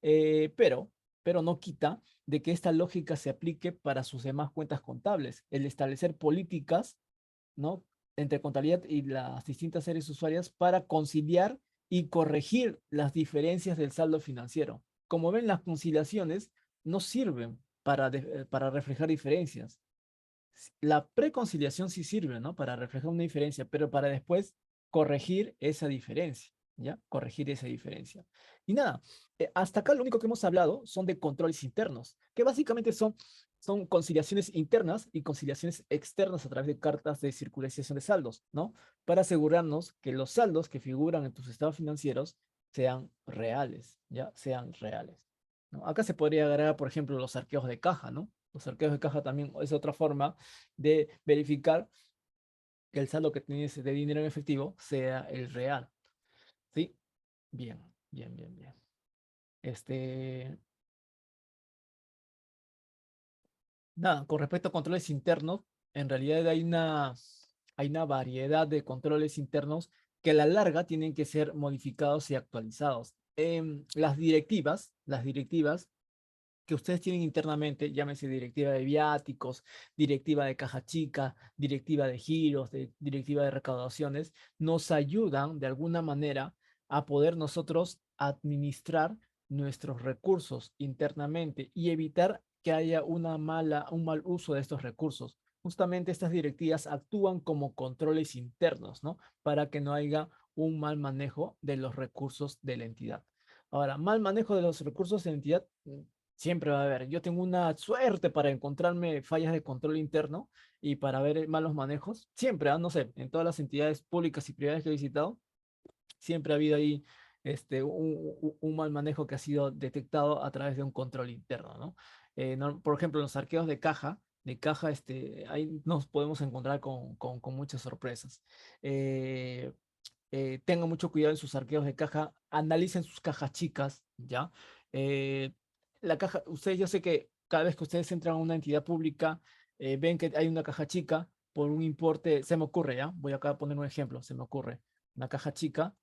Pero pero no quita de que esta lógica se aplique para sus demás cuentas contables. El establecer políticas, ¿no? Entre contabilidad y las distintas áreas usuarias para conciliar y corregir las diferencias del saldo financiero. Como ven, las conciliaciones no sirven para reflejar diferencias. La preconciliación sí sirve, ¿no? Para reflejar una diferencia, pero para después corregir esa diferencia, ¿ya? Corregir esa diferencia. Y nada, hasta acá lo único que hemos hablado son de controles internos, que básicamente son conciliaciones internas y conciliaciones externas a través de cartas de circulación de saldos, ¿no? Para asegurarnos que los saldos que figuran en tus estados financieros sean reales, ¿ya? Sean reales, ¿no? Acá se podría agregar, por ejemplo, los arqueos de caja, ¿no? Los arqueos de caja también es otra forma de verificar que el saldo que tienes de dinero en efectivo sea el real. ¿Sí? Bien, bien, bien, bien. Este, nada, con respecto a controles internos, en realidad hay una variedad de controles internos que a la larga tienen que ser modificados y actualizados. Las directivas que ustedes tienen internamente, llámese directiva de viáticos, directiva de caja chica, directiva de giros, directiva de recaudaciones, nos ayudan de alguna manera a poder nosotros administrar nuestros recursos internamente y evitar que haya un mal uso de estos recursos. Justamente estas directivas actúan como controles internos, ¿no? Para que no haya un mal manejo de los recursos de la entidad. Ahora, mal manejo de los recursos de la entidad siempre va a haber. Yo tengo una suerte para encontrarme fallas de control interno y para ver malos manejos. Siempre, no sé, en todas las entidades públicas y privadas que he visitado, siempre ha habido ahí un mal manejo que ha sido detectado a través de un control interno, ¿no? Por ejemplo, en los arqueos de caja, ahí nos podemos encontrar con muchas sorpresas. Eh, Tengan mucho cuidado en sus arqueos de caja, analicen sus cajas chicas, ¿ya? Eh, la caja, ustedes, yo sé que cada vez que ustedes entran a una entidad pública, ven que hay una caja chica por un importe, se me ocurre, ¿ya? Voy acá a poner un ejemplo, se me ocurre. Una caja chica,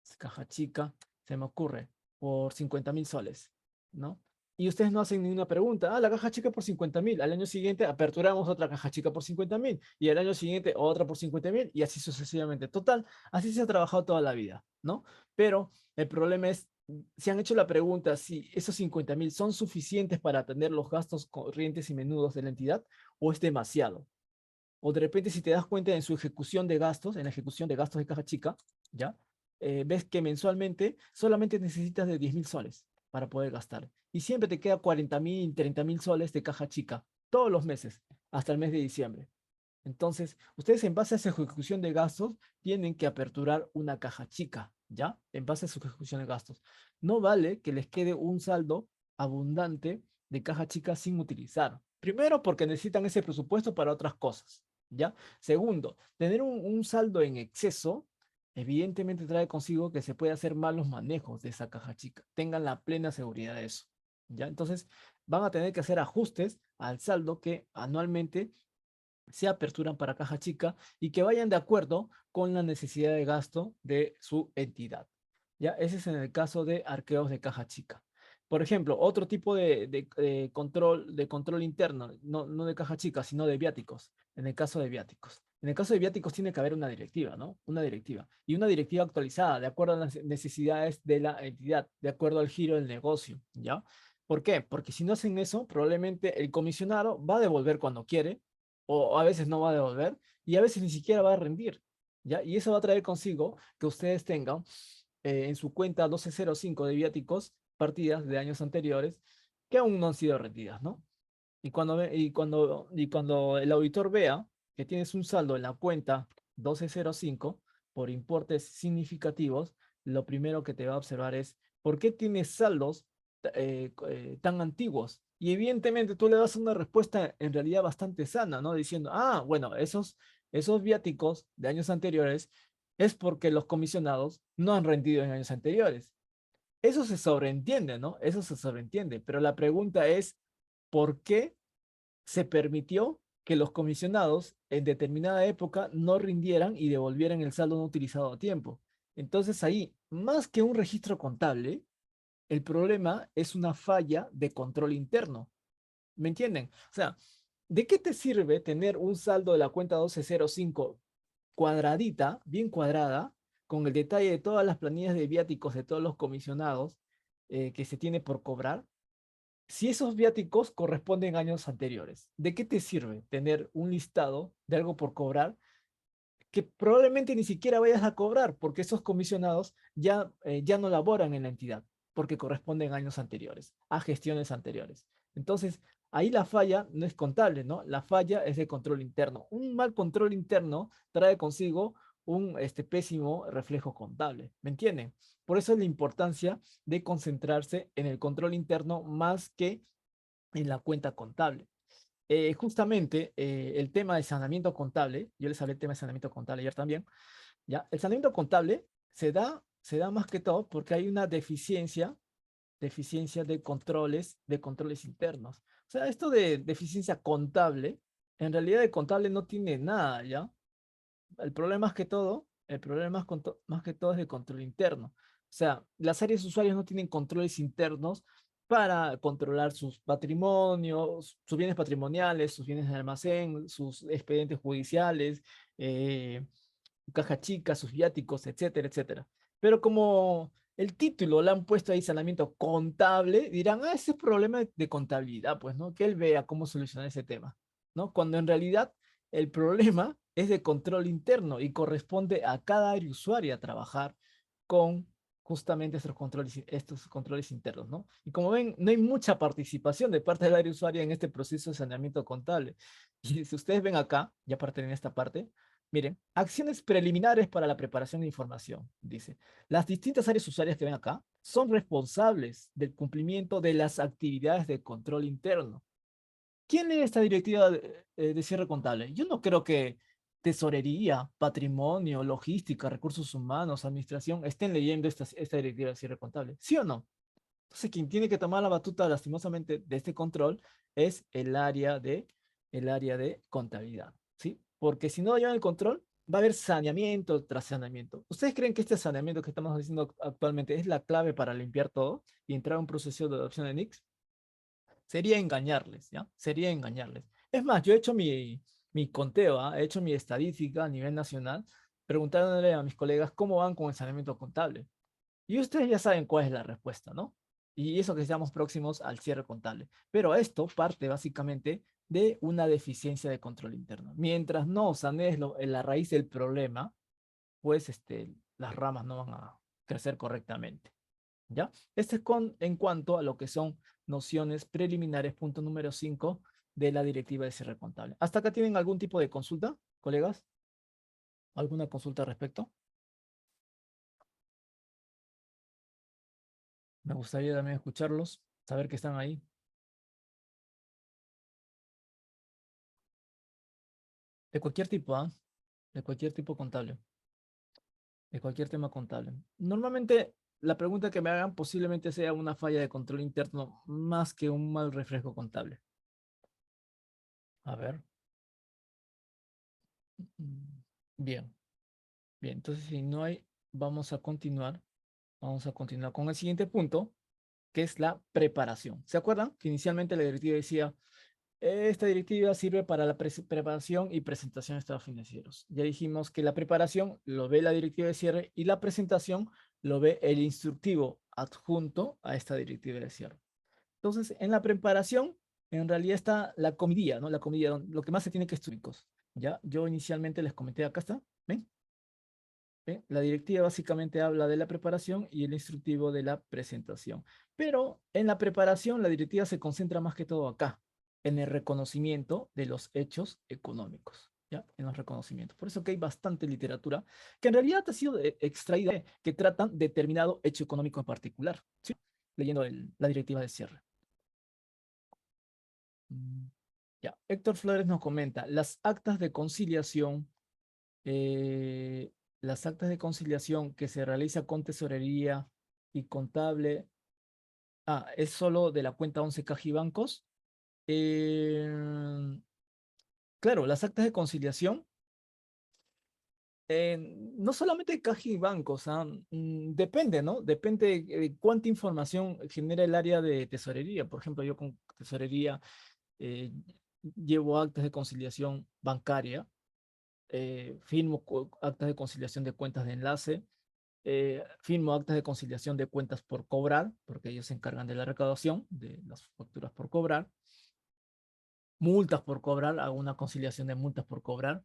se me ocurre, por 50.000 soles, ¿no? Y ustedes no hacen ninguna pregunta. La caja chica por 50.000. Al año siguiente aperturamos otra caja chica por 50.000. Y al año siguiente otra por 50.000. Y así sucesivamente. Total, así se ha trabajado toda la vida, ¿no? Pero el problema es, se han hecho la pregunta si esos 50.000 son suficientes para atender los gastos corrientes y menudos de la entidad o es demasiado. O de repente, si te das cuenta en su ejecución de gastos, en la ejecución de gastos de caja chica, ¿ya? Ves que mensualmente solamente necesitas de 10.000 soles para poder gastar. Y siempre te queda 40.000, 30.000 soles de caja chica, todos los meses, hasta el mes de diciembre. Entonces, ustedes en base a esa ejecución de gastos tienen que aperturar una caja chica, ¿ya? En base a su ejecución de gastos. No vale que les quede un saldo abundante de caja chica sin utilizar. Primero, porque necesitan ese presupuesto para otras cosas, ¿ya? Segundo, tener un saldo en exceso evidentemente trae consigo que se puede hacer malos manejos de esa caja chica. Tengan la plena seguridad de eso, ¿ya? Entonces, van a tener que hacer ajustes al saldo que anualmente se aperturan para caja chica y que vayan de acuerdo con la necesidad de gasto de su entidad. ¿Ya? Ese es en el caso de arqueos de caja chica. Por ejemplo, otro tipo de control interno, no de caja chica, sino de viáticos, en el caso de viáticos. En el caso de viáticos tiene que haber una directiva, ¿no? Una directiva. Y una directiva actualizada, de acuerdo a las necesidades de la entidad, de acuerdo al giro del negocio, ¿ya? ¿Por qué? Porque si no hacen eso, probablemente el comisionado va a devolver cuando quiere, o a veces no va a devolver y a veces ni siquiera va a rendir, ¿ya? Y eso va a traer consigo que ustedes tengan en su cuenta 1205 de viáticos partidas de años anteriores que aún no han sido rendidas, ¿no? Y cuando el auditor vea que tienes un saldo en la cuenta 1205 por importes significativos, lo primero que te va a observar es ¿por qué tienes saldos tan antiguos? Y evidentemente tú le das una respuesta en realidad bastante sana, ¿no? Diciendo, bueno, esos viáticos de años anteriores es porque los comisionados no han rendido en años anteriores. Eso se sobreentiende, ¿no? Eso se sobreentiende, pero la pregunta es, ¿por qué se permitió que los comisionados en determinada época no rindieran y devolvieran el saldo no utilizado a tiempo? Entonces ahí, más que un registro contable, El problema es una falla de control interno. ¿Me entienden? O sea, ¿de qué te sirve tener un saldo de la cuenta 1205 cuadradita, bien cuadrada, con el detalle de todas las planillas de viáticos de todos los comisionados que se tiene por cobrar, si esos viáticos corresponden a años anteriores? ¿De qué te sirve tener un listado de algo por cobrar que probablemente ni siquiera vayas a cobrar porque esos comisionados ya no laboran en la entidad porque corresponden a años anteriores, a gestiones anteriores? Entonces, ahí la falla no es contable, ¿no? La falla es de control interno. Un mal control interno trae consigo un pésimo reflejo contable, ¿me entienden? Por eso es la importancia de concentrarse en el control interno más que en la cuenta contable. Justamente el tema de saneamiento contable, yo les hablé del tema de saneamiento contable ayer también, ¿ya? El saneamiento contable se da más que todo porque hay una deficiencia de controles internos. O sea, esto de deficiencia contable, en realidad de contable no tiene nada, ¿ya? El problema más que todo es de control interno. O sea, las áreas usuarias no tienen controles internos para controlar sus patrimonios, sus bienes patrimoniales, sus bienes de almacén, sus expedientes judiciales, eh, caja chica, sus viáticos, etcétera, etcétera. Pero como el título le han puesto ahí saneamiento contable, dirán, ese es problema de contabilidad, pues, ¿no? Que él vea cómo solucionar ese tema, ¿no? Cuando en realidad el problema es de control interno y corresponde a cada área usuaria trabajar con justamente estos controles internos, ¿no? Y como ven, no hay mucha participación de parte del área usuaria en este proceso de saneamiento contable. Y si ustedes ven acá, ya parten en esta parte, miren, acciones preliminares para la preparación de información. Dice, las distintas áreas usuarias que ven acá son responsables del cumplimiento de las actividades de control interno. ¿Quién lee esta directiva de cierre contable? Yo no creo que tesorería, patrimonio, logística, recursos humanos, administración estén leyendo esta directiva de cierre contable. ¿Sí o no? Entonces, quien tiene que tomar la batuta, lastimosamente, de este control es el área de contabilidad, ¿sí? Porque si no llevan el control, va a haber saneamiento tras saneamiento. ¿Ustedes creen que este saneamiento que estamos haciendo actualmente es la clave para limpiar todo y entrar a un proceso de adopción de NICS? Sería engañarles, ¿ya? Sería engañarles. Es más, yo he hecho mi conteo, ¿ah? He hecho mi estadística a nivel nacional, preguntándole a mis colegas cómo van con el saneamiento contable. Y ustedes ya saben cuál es la respuesta, ¿no? Y eso que estamos próximos al cierre contable. Pero esto parte básicamente de una deficiencia de control interno. Mientras no sanees en la raíz del problema, pues las ramas no van a crecer correctamente. ¿Ya? Este es en cuanto a lo que son nociones preliminares, punto número 5 de la directiva de cierre contable. ¿Hasta acá tienen algún tipo de consulta, colegas? ¿Alguna consulta al respecto? Me gustaría también escucharlos, saber que están ahí. De cualquier tipo, ¿ah? De cualquier tipo contable, de cualquier tema contable. Normalmente la pregunta que me hagan posiblemente sea una falla de control interno más que un mal reflejo contable. A ver. Mm, Bien, bien. Entonces, si no hay, vamos a continuar. Vamos a continuar con el siguiente punto, que es la preparación. ¿Se acuerdan que inicialmente la directiva decía, esta directiva sirve para la preparación y presentación de estados financieros? Ya dijimos que la preparación lo ve la directiva de cierre y la presentación lo ve el instructivo adjunto a esta directiva de cierre. Entonces, en la preparación, en realidad está la comidilla, ¿no? La comidilla, lo que más se tiene que estudiar. ¿Ya? Yo inicialmente les comenté, acá está, ¿ven? ¿Ven? La directiva básicamente habla de la preparación y el instructivo de la presentación. Pero en la preparación, la directiva se concentra más que todo acá, en el reconocimiento de los hechos económicos. ¿Ya? En los reconocimientos. Por eso que hay bastante literatura que en realidad ha sido extraída, que tratan determinado hecho económico en particular. ¿Sí? Leyendo la directiva de cierre. Mm, Ya, Héctor Flores nos comenta, eh, las actas de conciliación que se realiza con tesorería y contable, es solo de la cuenta 11 Cajibancos. Eh, claro, las actas de conciliación No solamente caja y bancos, depende, ¿no? Depende cuánta información genera el área de tesorería. Por ejemplo, yo con tesorería eh, llevo actas de conciliación bancaria, firmo actas de conciliación de cuentas de enlace, firmo actas de conciliación de cuentas por cobrar, porque ellos se encargan de la recaudación, de las facturas por cobrar, multas por cobrar, hago una conciliación de multas por cobrar.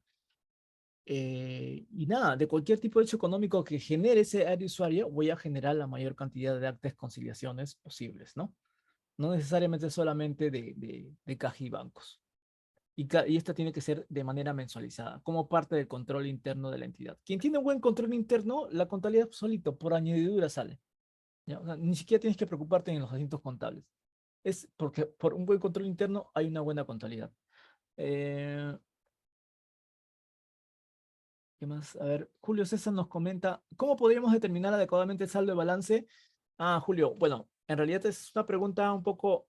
Y nada, de cualquier tipo de hecho económico que genere ese área usuario, voy a generar la mayor cantidad de actas de conciliaciones posibles, ¿no? No necesariamente solamente de caja y bancos. Y esta tiene que ser de manera mensualizada, como parte del control interno de la entidad. Quien tiene un buen control interno, la contabilidad solito, por añadidura sale. ¿Ya? O sea, ni siquiera tienes que preocuparte en los asientos contables. Es porque por un buen control interno hay una buena contabilidad. Eh, ¿Qué más? A ver, Julio César nos comenta, ¿cómo podríamos determinar adecuadamente el saldo de balance? Ah, Julio, bueno, en realidad es una pregunta un poco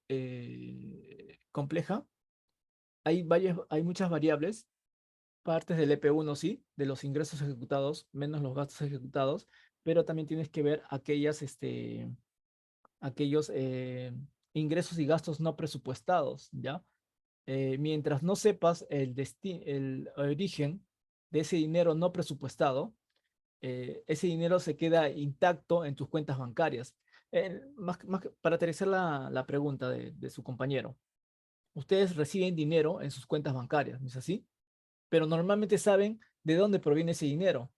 compleja. Hay muchas variables, partes del EP1 sí, de los ingresos ejecutados, menos los gastos ejecutados, pero también tienes que ver aquellos ingresos y gastos no presupuestados, ¿ya? Mientras no sepas el origen de ese dinero no presupuestado, ese dinero se queda intacto en tus cuentas bancarias. Para aterrizar la pregunta de su compañero, ustedes reciben dinero en sus cuentas bancarias, ¿no es así? Pero normalmente saben de dónde proviene ese dinero.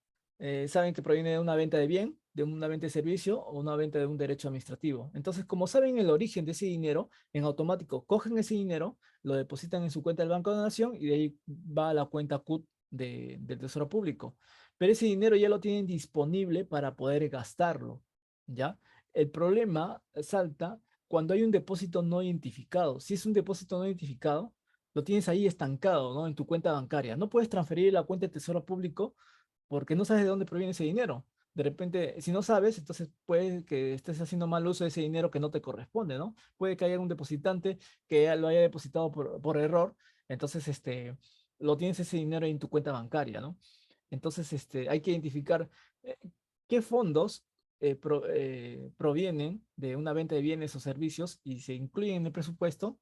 Saben que proviene de una venta de bien, de una venta de servicio o una venta de un derecho administrativo. Entonces, como saben el origen de ese dinero, en automático cogen ese dinero, lo depositan en su cuenta del Banco de la Nación y de ahí va a la cuenta CUT del Tesoro Público. Pero ese dinero ya lo tienen disponible para poder gastarlo, ¿ya? El problema salta cuando hay un depósito no identificado. Si es un depósito no identificado, lo tienes ahí estancado, ¿no? En tu cuenta bancaria. No puedes transferir la cuenta de Tesoro Público porque no sabes de dónde proviene ese dinero. De repente, si no sabes, entonces puede que estés haciendo mal uso de ese dinero que no te corresponde, ¿no? Puede que haya un depositante que ya lo haya depositado por error, entonces lo tienes ese dinero en tu cuenta bancaria, ¿no? Entonces hay que identificar eh, qué fondos provienen de una venta de bienes o servicios y se incluyen en el presupuesto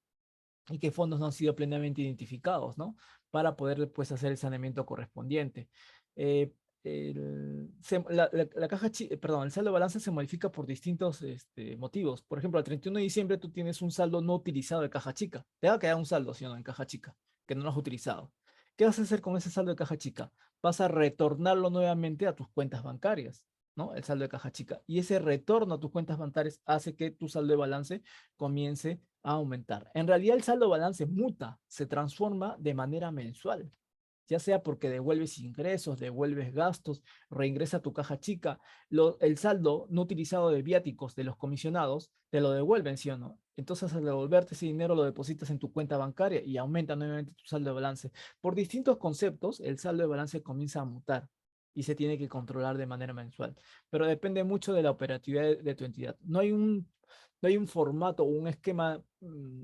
y qué fondos no han sido plenamente identificados, ¿no? Para poder, pues, hacer el saneamiento correspondiente. Eh, la caja, perdón, el saldo de balance se modifica por distintos motivos. Por ejemplo, al 31 de diciembre tú tienes un saldo no utilizado de caja chica. Te va a quedar un saldo, ¿sí o no? En caja chica, que no lo has utilizado. ¿Qué vas a hacer con ese saldo de caja chica? Vas a retornarlo nuevamente a tus cuentas bancarias, ¿no? El saldo de caja chica. Y ese retorno a tus cuentas bancarias hace que tu saldo de balance comience a aumentar. En realidad el saldo balance muta, se transforma de manera mensual, ya sea porque devuelves ingresos, devuelves gastos, reingresa a tu caja chica, el saldo no utilizado de viáticos de los comisionados, te lo devuelven, ¿sí o no? Entonces al devolverte ese dinero lo depositas en tu cuenta bancaria y aumenta nuevamente tu saldo de balance. Por distintos conceptos, el saldo de balance comienza a mutar y se tiene que controlar de manera mensual. Pero depende mucho de la operatividad de tu entidad. No hay un formato o un esquema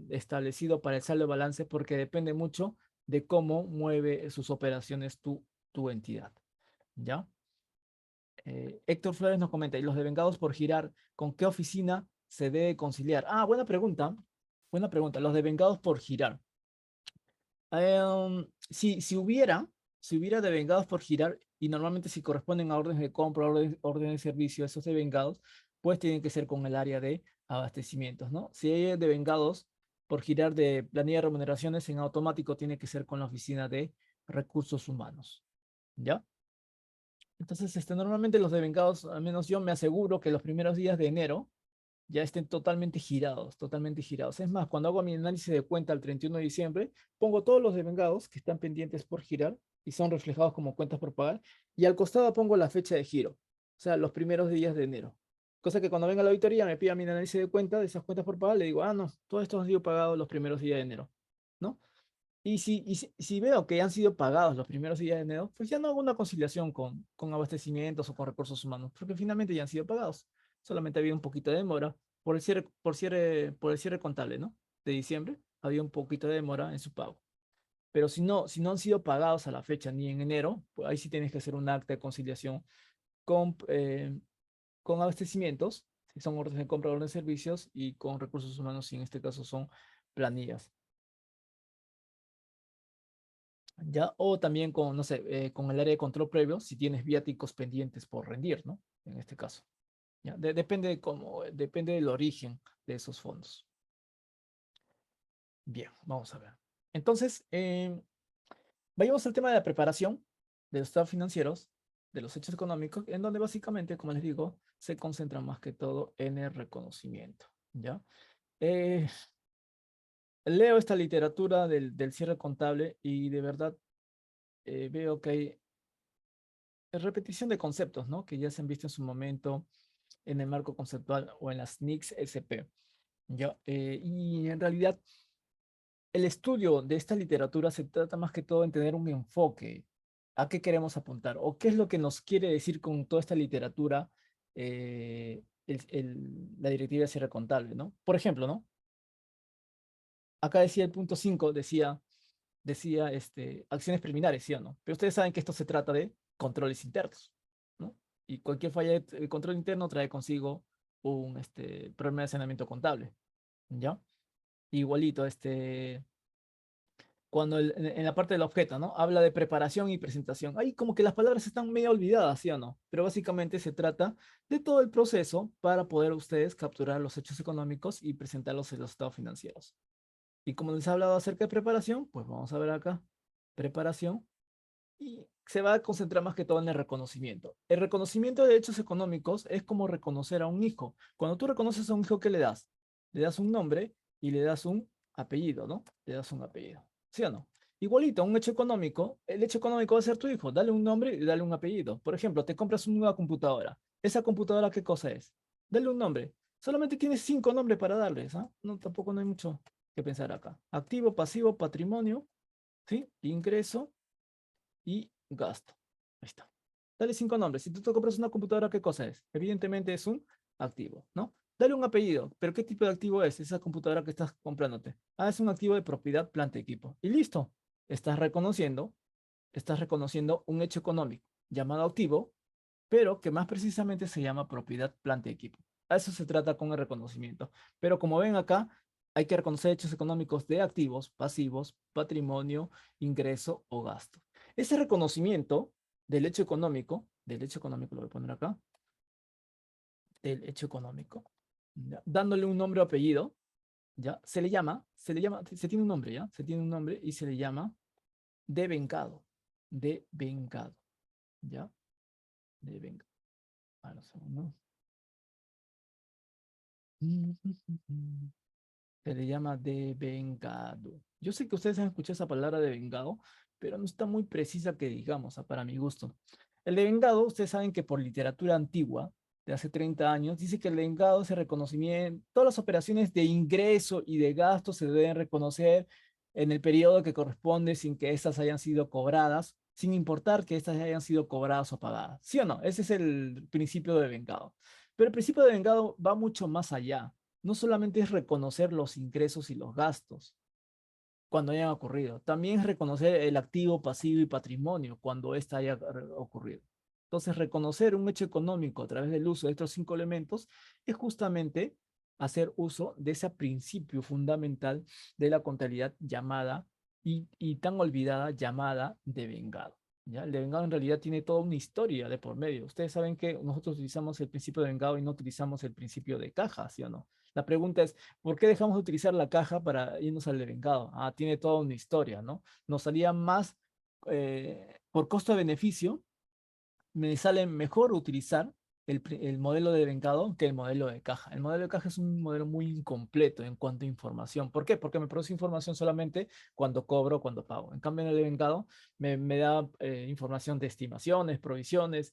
establecido para el saldo de balance porque depende mucho de cómo mueve sus operaciones tu entidad. ¿Ya? Héctor Flores nos comenta, ¿y los devengados por girar, con qué oficina se debe conciliar? Ah, buena pregunta. Buena pregunta. Los devengados por girar. Si hubiera devengados por girar, y normalmente si corresponden a órdenes de compra, órdenes de servicio, esos devengados, pues tienen que ser con el área de abastecimientos, ¿no? Si hay devengados por girar de planilla de remuneraciones, en automático tiene que ser con la oficina de recursos humanos, ¿ya? Entonces, normalmente los devengados, al menos yo me aseguro que los primeros días de enero ya estén totalmente girados, totalmente girados. Es más, cuando hago mi análisis de cuenta el 31 de diciembre, pongo todos los devengados que están pendientes por girar y son reflejados como cuentas por pagar, y al costado pongo la fecha de giro, o sea, los primeros días de enero. Cosa que cuando venga la auditoría me pida mi análisis de cuenta de esas cuentas por pagar, le digo, no, todo esto han sido pagados los primeros días de enero, ¿no? Y si veo que han sido pagados los primeros días de enero, pues ya no hago una conciliación con abastecimientos o con recursos humanos, porque finalmente ya han sido pagados. Solamente había un poquito de demora por el cierre contable, ¿no? De diciembre, había un poquito de demora en su pago. Pero si no han sido pagados a la fecha ni en enero, pues ahí sí tienes que hacer un acta de conciliación con, con abastecimientos, si son órdenes de compra, órdenes de servicios, y con recursos humanos, si en este caso son planillas. ¿Ya? O también con, no sé, con el área de control previo, si tienes viáticos pendientes por rendir, ¿no? En este caso. ¿Ya? Depende de depende del origen de esos fondos. Bien, vamos a ver. Entonces, vayamos al tema de la preparación de los estados financieros, de los hechos económicos, en donde básicamente, como les digo, se concentra más que todo en el reconocimiento, ¿ya? Eh, leo esta literatura del cierre contable y de verdad veo que hay repetición de conceptos, ¿no? Que ya se han visto en su momento en el marco conceptual o en las NICS SP, ¿ya? Y en realidad el estudio de esta literatura se trata más que todo en tener un enfoque. ¿A qué queremos apuntar? ¿O qué es lo que nos quiere decir con toda esta literatura la directiva de cierre contable, ¿no? Por ejemplo, ¿no? Acá decía el punto 5, decía acciones preliminares, ¿sí o no? Pero ustedes saben que esto se trata de controles internos, ¿no? Y cualquier falla de control interno trae consigo un problema de saneamiento contable, ¿ya? Igualito, cuando en la parte del objeto, ¿no? Habla de preparación y presentación. Ahí como que las palabras están medio olvidadas, ¿sí o no? Pero básicamente se trata de todo el proceso para poder ustedes capturar los hechos económicos y presentarlos en los estados financieros. Y como les he hablado acerca de preparación, pues vamos a ver acá. Preparación. Y se va a concentrar más que todo en el reconocimiento. El reconocimiento de hechos económicos es como reconocer a un hijo. Cuando tú reconoces a un hijo, ¿qué le das? Le das un nombre y le das un apellido, ¿no? Le das un apellido. ¿Sí o no? Igualito, un hecho económico, el hecho económico va a ser tu hijo. Dale un nombre y dale un apellido. Por ejemplo, te compras una nueva computadora. ¿Esa computadora qué cosa es? Dale un nombre. Solamente tienes 5 nombres para darles, ¿ah? No, tampoco no hay mucho que pensar acá. Activo, pasivo, patrimonio, ¿sí? Ingreso y gasto. Ahí está. Dale 5 nombres. Si tú te compras una computadora, ¿qué cosa es? Evidentemente es un activo, ¿no? Dale un apellido. ¿Pero qué tipo de activo es esa computadora que estás comprándote? Ah, es un activo de propiedad, planta, equipo. Y listo. Estás reconociendo, estás reconociendo un hecho económico llamado activo, pero que más precisamente se llama propiedad, planta, equipo. A eso se trata con el reconocimiento. Pero como ven acá, hay que reconocer hechos económicos de activos, pasivos, patrimonio, ingreso o gasto. Ese reconocimiento del hecho económico lo voy a poner acá, del hecho económico, ¿ya? Dándole un nombre o apellido, ¿ya? Se tiene un nombre, ¿ya? Se tiene un nombre y se le llama devengado, devengado, ¿ya? Devengado. A los segundos. Se le llama devengado. Yo sé que ustedes han escuchado esa palabra devengado, pero no está muy precisa que digamos, para mi gusto. El devengado, ustedes saben que por literatura antigua, de hace 30 años, dice que el devengado es el reconocimiento, todas las operaciones de ingreso y de gasto se deben reconocer en el periodo que corresponde sin que éstas hayan sido cobradas, sin importar que éstas hayan sido cobradas o pagadas. ¿Sí o no? Ese es el principio de devengado. Pero el principio de devengado va mucho más allá. No solamente es reconocer los ingresos y los gastos cuando hayan ocurrido, también es reconocer el activo, pasivo y patrimonio cuando ésta haya ocurrido. Entonces, reconocer un hecho económico a través del uso de estos 5 elementos es justamente hacer uso de ese principio fundamental de la contabilidad llamada y tan olvidada llamada devengado. ¿Ya? El devengado en realidad tiene toda una historia de por medio. Ustedes saben que nosotros utilizamos el principio de devengado y no utilizamos el principio de caja, ¿sí o no? La pregunta es, ¿por qué dejamos de utilizar la caja para irnos al devengado? Ah, tiene toda una historia, ¿no? Nos salía más, por costo-beneficio, me sale mejor utilizar el modelo de devengado que el modelo de caja. El modelo de caja es un modelo muy incompleto en cuanto a información. ¿Por qué? Porque me produce información solamente cuando cobro, cuando pago. En cambio, en el devengado me da información de estimaciones, provisiones,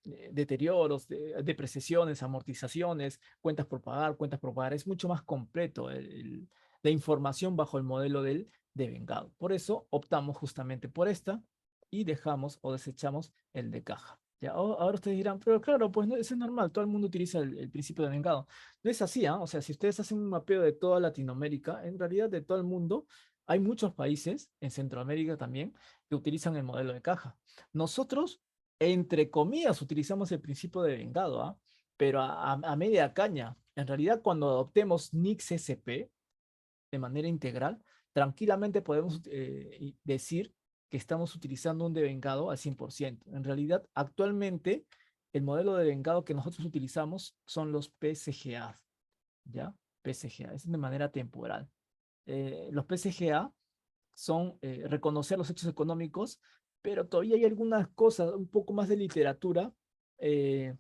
deterioros, depreciaciones, amortizaciones, cuentas por pagar. Es mucho más completo la información bajo el modelo del devengado. Por eso optamos justamente por esta y dejamos o desechamos el de caja. Ya, ahora ustedes dirán, pero claro, pues no, eso es normal, todo el mundo utiliza el principio de vengado. No es así, ¿ah? O sea, si ustedes hacen un mapeo de toda Latinoamérica, en realidad de todo el mundo, Hay muchos países, en Centroamérica también, que utilizan el modelo de caja. Nosotros, entre comillas, utilizamos el principio de vengado, ¿ah? Pero a media caña. En realidad, cuando adoptemos NICS SP de manera integral, tranquilamente podemos decir que estamos utilizando un devengado al 100%. En realidad, actualmente, el modelo de devengado que nosotros utilizamos son los PSGA, ¿ya? PSGA, es de manera temporal. Los PSGA son reconocer los hechos económicos, pero todavía hay algunas cosas, un poco más de literatura, eh,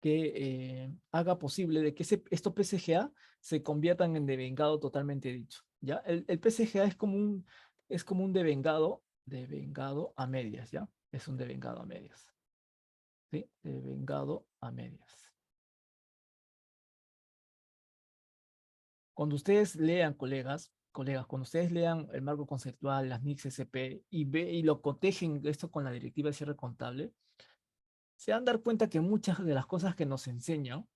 que haga posible de que estos PSGA se conviertan en devengado totalmente dicho. ¿Ya? El PSGA es como un devengado a medias, ¿ya? Es un devengado a medias. ¿Sí? Devengado a medias. Cuando ustedes lean, colegas, cuando ustedes lean el marco conceptual, las NICS SP y lo cotejen esto con la directiva de cierre contable, se van a dar cuenta que muchas de las cosas que nos enseñan,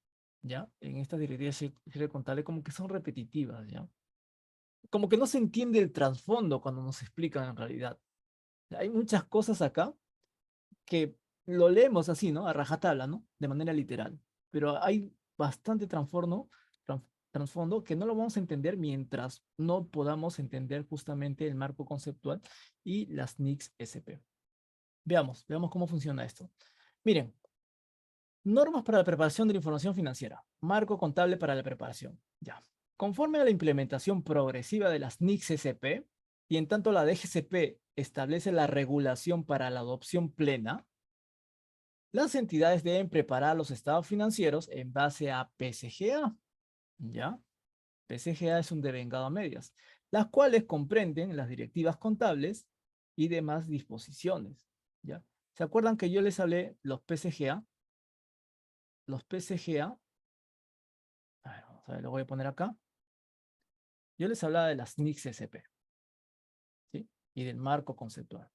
¿ya? En esta directiva de cierre contable como que son repetitivas, ¿ya? Como que no se entiende el trasfondo cuando nos explican en realidad. Hay muchas cosas acá que lo leemos así, ¿no? A rajatabla, ¿no? De manera literal. Pero hay bastante trasfondo que no lo vamos a entender mientras no podamos entender justamente el marco conceptual y las NICS SP. Veamos cómo funciona esto. Miren, normas para la preparación de la información financiera. Marco contable para la preparación. Ya. Conforme a la implementación progresiva de las NICS SP, y en tanto la DGCP establece la regulación para la adopción plena, las entidades deben preparar los estados financieros en base a PSGA. ¿Ya? PSGA es un devengado a medias, las cuales comprenden las directivas contables y demás disposiciones. ¿Ya? ¿Se acuerdan que yo les hablé los PSGA? Los PSGA, a ver, vamos a ver, lo voy a poner acá. Yo les hablaba de las NICS SP, ¿sí? Y del marco conceptual.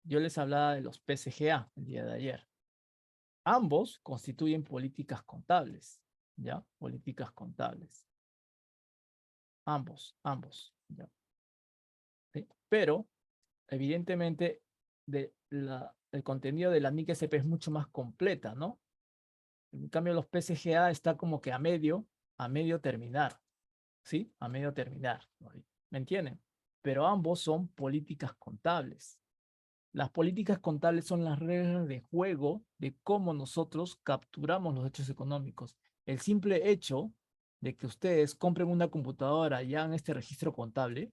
Yo les hablaba de los PSGA el día de ayer. Ambos constituyen políticas contables, ¿ya? Políticas contables. Ambos, ¿ya? ¿Sí? Pero, evidentemente, el contenido de la NIC SP es mucho más completa, ¿no? En cambio, los PSGA está como que a medio terminar, ¿sí? A medio terminar, ¿no? ¿Me entienden? Pero ambos son políticas contables. Las políticas contables son las reglas de juego de cómo nosotros capturamos los hechos económicos. El simple hecho de que ustedes compren una computadora y hagan este registro contable,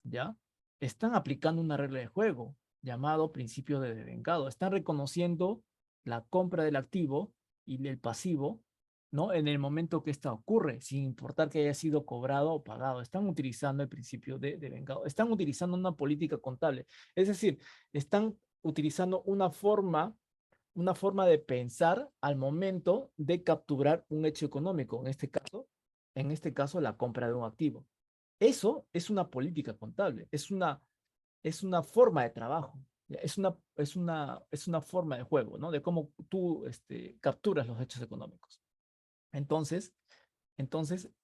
¿ya? Están aplicando una regla de juego llamado principio de devengado. Están reconociendo la compra del activo y el pasivo, ¿no? En el momento que esta ocurre, sin importar que haya sido cobrado o pagado. Están utilizando el principio de devengado. Están utilizando una política contable. Es decir, están utilizando una forma de pensar al momento de capturar un hecho económico, en este caso la compra de un activo. Eso es una política contable, es una forma de trabajo, ¿ya? Es una forma de juego, ¿no? De cómo tú capturas los hechos económicos. Entonces,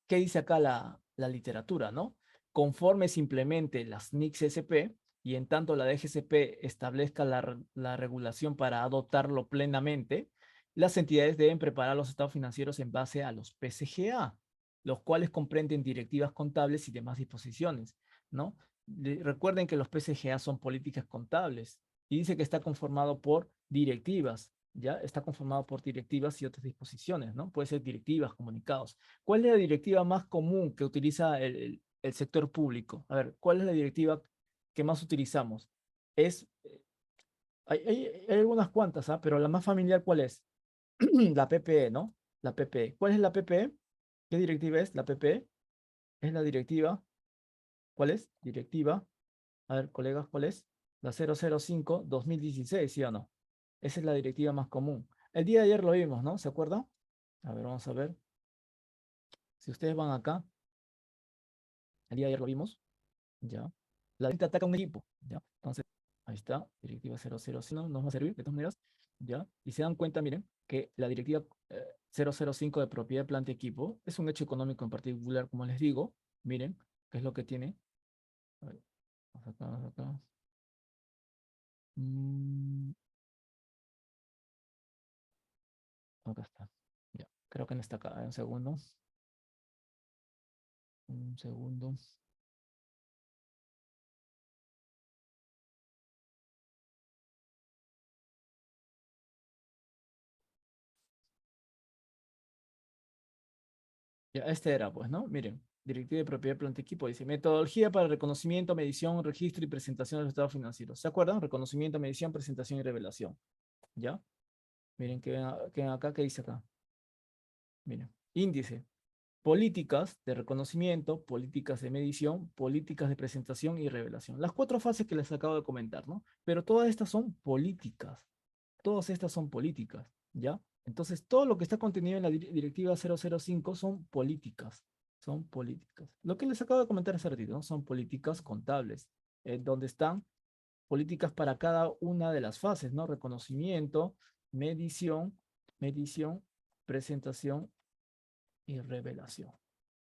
¿qué dice acá la literatura, no? Conforme simplemente las NICS SP y en tanto la DGCP establezca la regulación para adoptarlo plenamente, las entidades deben preparar los estados financieros en base a los PCGA, los cuales comprenden directivas contables y demás disposiciones, ¿no? Recuerden que los PCGA son políticas contables y dice que está conformado por directivas, ¿ya? Está conformado por directivas y otras disposiciones, ¿no? Puede ser directivas, comunicados. ¿Cuál es la directiva más común que utiliza el sector público? A ver, ¿cuál es la directiva que más utilizamos? Es, hay algunas cuantas, ¿ah? Pero la más familiar, ¿cuál es? La PPE, ¿no? La PPE. ¿Cuál es la PPE? ¿Qué directiva es? La PPE es la directiva. ¿Cuál es? Directiva. A ver, colegas, ¿cuál es? La 005-2016, ¿sí o no? Esa es la directiva más común. El día de ayer lo vimos, ¿no? ¿Se acuerdan? A ver, vamos a ver. Si ustedes van acá, el día de ayer lo vimos, ya. La gente ataca a un equipo, ya. Entonces, ahí está, directiva 005, no nos va a servir de todas maneras, ya. Y se dan cuenta, miren, que la directiva 005 de propiedad, planta y equipo es un hecho económico en particular, como les digo. Miren, qué es lo que tiene. A ver, vamos acá. Mm, acá está. Ya, creo que no está acá. Un segundo. Un segundo. Ya, este era, pues, ¿no? Miren, Directiva de Propiedad Planta Equipo dice, metodología para reconocimiento, medición, registro y presentación de los estados financieros. ¿Se acuerdan? Reconocimiento, medición, presentación y revelación. ¿Ya? Miren que acá, ¿qué dice acá? Miren, índice, políticas de reconocimiento, políticas de medición, políticas de presentación y revelación. Las cuatro fases que les acabo de comentar, ¿no? Pero todas estas son políticas. Todas estas son políticas, ¿ya? Entonces, todo lo que está contenido en la directiva 005 son políticas. Son políticas. Lo que les acabo de comentar hace ratito, ¿no? Son políticas contables, donde están políticas para cada una de las fases, ¿no? Reconocimiento, medición, medición, presentación y revelación,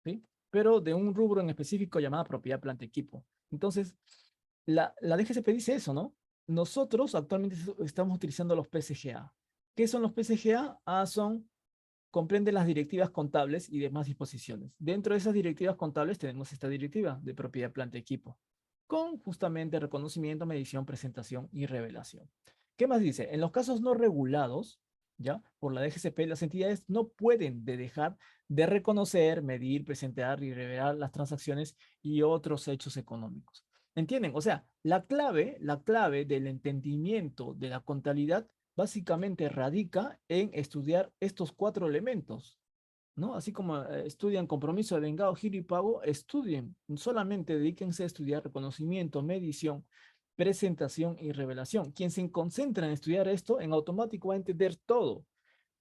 ¿sí? Pero de un rubro en específico llamada propiedad, planta, equipo. Entonces, la DGCP dice eso, ¿no? Nosotros actualmente estamos utilizando los PSGA. ¿Qué son los PSGA? Comprenden las directivas contables y demás disposiciones. Dentro de esas directivas contables tenemos esta directiva de propiedad, planta, equipo, con justamente reconocimiento, medición, presentación y revelación. ¿Qué más dice? En los casos no regulados, ¿ya? Por la DGCP, las entidades no pueden dejar de reconocer, medir, presentar y revelar las transacciones y otros hechos económicos. ¿Entienden? O sea, la clave del entendimiento de la contabilidad básicamente radica en estudiar estos cuatro elementos, ¿no? Así como estudian compromiso de vengado, giro y pago, estudien, solamente dedíquense a estudiar reconocimiento, medición, presentación y revelación. Quien se concentra en estudiar esto, en automático va a entender todo.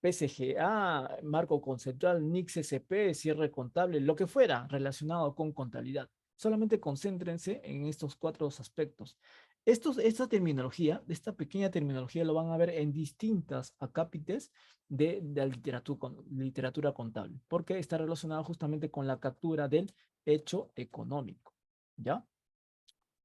PSGA, marco conceptual, NICS SP, cierre contable, lo que fuera relacionado con contabilidad. Solamente concéntrense en estos cuatro aspectos. Esta terminología, esta pequeña terminología, lo van a ver en distintas acápites de la literatura contable, porque está relacionado justamente con la captura del hecho económico. ¿Ya?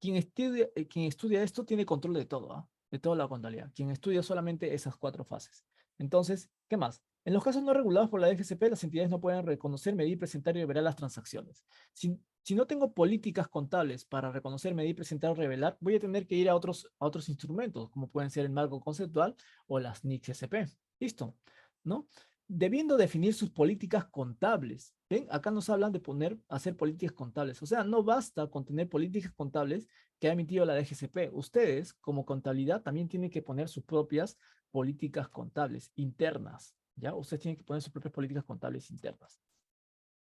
Quien estudia esto tiene control de todo, ¿ah? De toda la contabilidad. Quien estudia solamente esas cuatro fases. Entonces, ¿qué más? En los casos no regulados por la DGCP, las entidades no pueden reconocer, medir, presentar y revelar las transacciones. Si no tengo políticas contables para reconocer, medir, presentar o revelar, voy a tener que ir a otros instrumentos, como pueden ser el marco conceptual o las NICS SP. ¿Listo? ¿No? Debiendo definir sus políticas contables. ¿Ven? Acá nos hablan de hacer políticas contables. O sea, no basta con tener políticas contables que ha emitido la DGCP. Ustedes, como contabilidad, también tienen que poner sus propias políticas contables internas, ¿ya? Ustedes tienen que poner sus propias políticas contables internas.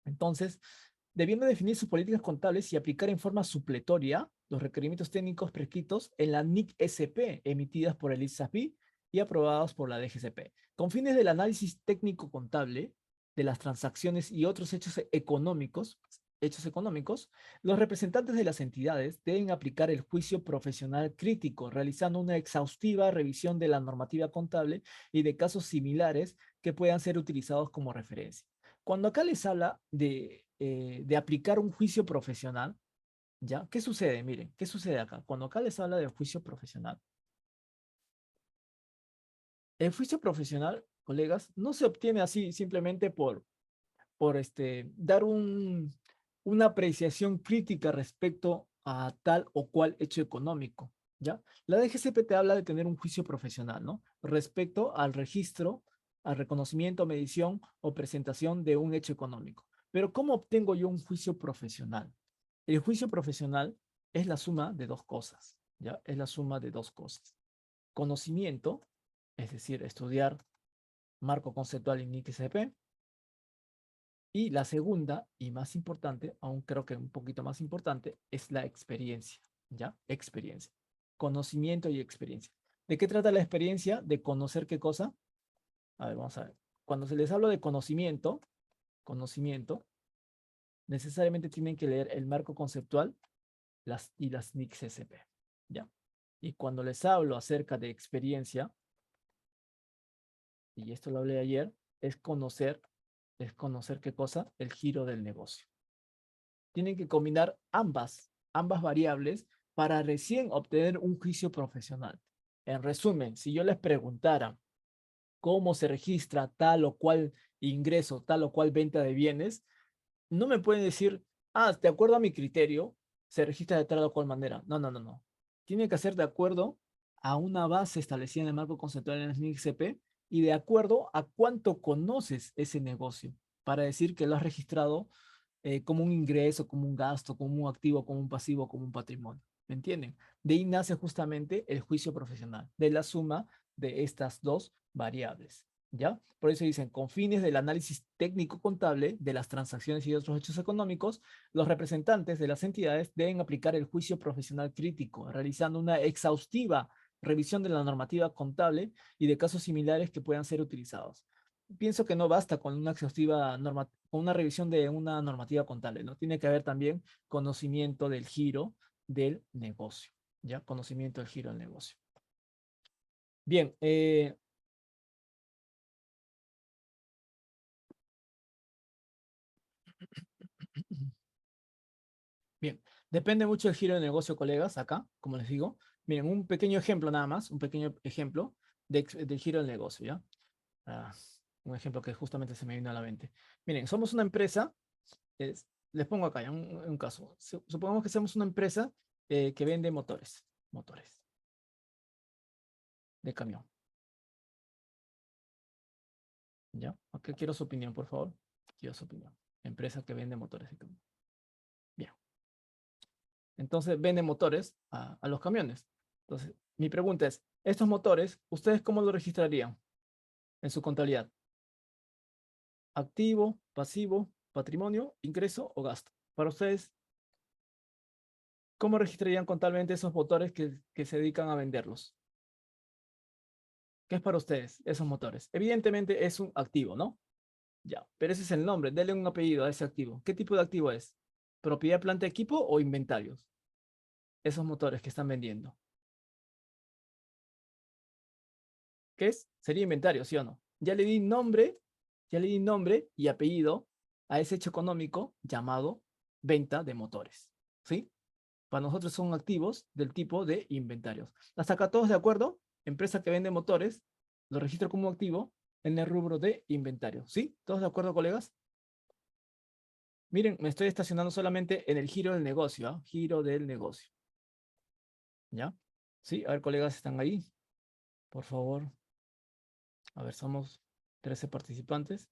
Entonces, debiendo definir sus políticas contables y aplicar en forma supletoria los requerimientos técnicos prescritos en la NIC SP emitidas por el ISAPI y aprobados por la DGCP, con fines del análisis técnico contable de las transacciones y otros hechos económicos, los representantes de las entidades deben aplicar el juicio profesional crítico, realizando una exhaustiva revisión de la normativa contable y de casos similares que puedan ser utilizados como referencia. Cuando acá les habla de aplicar un juicio profesional, ¿ya? ¿Qué sucede? Miren, ¿qué sucede acá? Cuando acá les habla de juicio profesional, el juicio profesional, colegas, no se obtiene así simplemente por dar una apreciación crítica respecto a tal o cual hecho económico, ¿ya? La DGCP te habla de tener un juicio profesional, ¿no? Respecto al registro, al reconocimiento, medición o presentación de un hecho económico. Pero ¿cómo obtengo yo un juicio profesional? El juicio profesional es la suma de dos cosas, ¿ya? Es la suma de dos cosas. Conocimiento, es decir, estudiar marco conceptual en IXP, y la segunda, y más importante, aún creo que un poquito más importante, es la experiencia, ¿ya? Experiencia. Conocimiento y experiencia. ¿De qué trata la experiencia? De conocer qué cosa. A ver, vamos a ver. Cuando se les habla de conocimiento, necesariamente tienen que leer el marco conceptual y las NICS SP, ¿ya? Y cuando les hablo acerca de experiencia, y esto lo hablé ayer, es conocer qué cosa, el giro del negocio. Tienen que combinar ambas, ambas variables para recién obtener un juicio profesional. En resumen, si yo les preguntara cómo se registra tal o cual ingreso, tal o cual venta de bienes, no me pueden decir, de acuerdo a mi criterio, se registra de tal o cual manera. No, no, no, no. Tiene que ser de acuerdo a una base establecida en el marco conceptual en el NICCP y de acuerdo a cuánto conoces ese negocio para decir que lo has registrado como un ingreso, como un gasto, como un activo, como un pasivo, como un patrimonio. ¿Me entienden? De ahí nace justamente el juicio profesional, de la suma de estas dos variables. ¿Ya? Por eso dicen, con fines del análisis técnico contable de las transacciones y otros hechos económicos, los representantes de las entidades deben aplicar el juicio profesional crítico, realizando una exhaustiva revisión de la normativa contable y de casos similares que puedan ser utilizados. Pienso que no basta con una exhaustiva con una revisión de una normativa contable, ¿no? Tiene que haber también conocimiento del giro del negocio, ¿ya? Conocimiento del giro del negocio. Bien, bien, depende mucho del giro de negocio, colegas, acá, como les digo. Miren, un pequeño ejemplo nada más, un pequeño ejemplo del giro del negocio, ¿ya? Ah, un ejemplo que justamente se me vino a la mente. Miren, somos una empresa, les pongo acá ya un caso. Supongamos que somos una empresa que vende motores de camión, ¿ya? Ok, quiero su opinión, por favor. Quiero su opinión. Empresa que vende motores de camión. Bien. Entonces vende motores a los camiones. Entonces, mi pregunta es, estos motores, ¿ustedes cómo lo registrarían en su contabilidad? ¿Activo, pasivo, patrimonio, ingreso o gasto? Para ustedes, ¿cómo registrarían contablemente esos motores que se dedican a venderlos? ¿Qué es para ustedes esos motores? Evidentemente es un activo, ¿no? Ya, pero ese es el nombre, denle un apellido a ese activo. ¿Qué tipo de activo es? ¿Propiedad, planta, equipo o inventarios? Esos motores que están vendiendo. ¿Qué es? Sería inventario, ¿sí o no? Ya le di nombre y apellido a ese hecho económico llamado venta de motores, ¿sí? Para nosotros son activos del tipo de inventarios. Hasta acá todos de acuerdo, empresa que vende motores, lo registro como activo en el rubro de inventario, ¿sí? ¿Todos de acuerdo, colegas? Miren, me estoy estacionando solamente en el giro del negocio, ¿ah? Giro del negocio, ¿ya? Sí, a ver, colegas, ¿están ahí? Por favor. A ver, somos 13 participantes.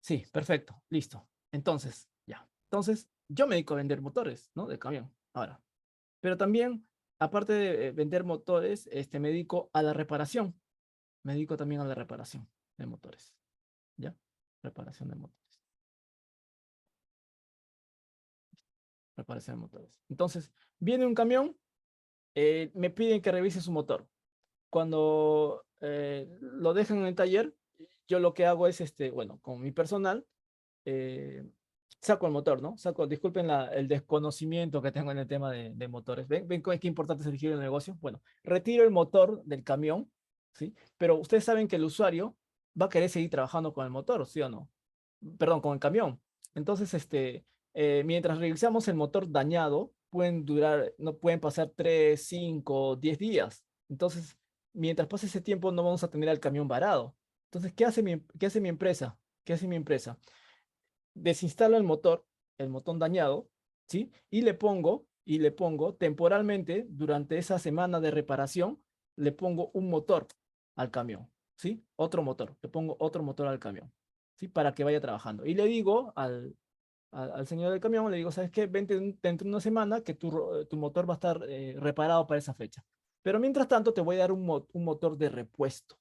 Sí, perfecto, listo. Entonces, ya. Entonces, yo me dedico a vender motores, ¿no? De camión. Ahora, pero también, aparte de vender motores, me dedico a la reparación. Me dedico también a la reparación de motores, ¿ya? Reparación de motores. Reparación de motores. Entonces, viene un camión, me piden que revise su motor. Cuando lo dejan en el taller, yo lo que hago es, bueno, con mi personal, eh, saco el motor, ¿no? Disculpen el desconocimiento que tengo en el tema de motores. ¿Ven qué importante es el giro del negocio? Bueno, retiro el motor del camión, ¿sí? Pero ustedes saben que el usuario va a querer seguir trabajando con el motor, ¿sí o no? Perdón, con el camión. Entonces, mientras revisamos el motor dañado, no pueden pasar 3, 5, 10 días. Entonces, mientras pase ese tiempo, no vamos a tener al camión varado. Entonces, qué hace mi empresa? ¿Qué hace mi empresa? Desinstalo el motor dañado, ¿sí? Y le pongo temporalmente, durante esa semana de reparación, le pongo un motor al camión, ¿sí? Otro motor, le pongo otro motor al camión, ¿sí? Para que vaya trabajando. Y le digo al señor del camión, le digo, ¿sabes qué? Vente dentro de una semana que tu motor va a estar reparado para esa fecha. Pero mientras tanto, te voy a dar un motor de repuesto,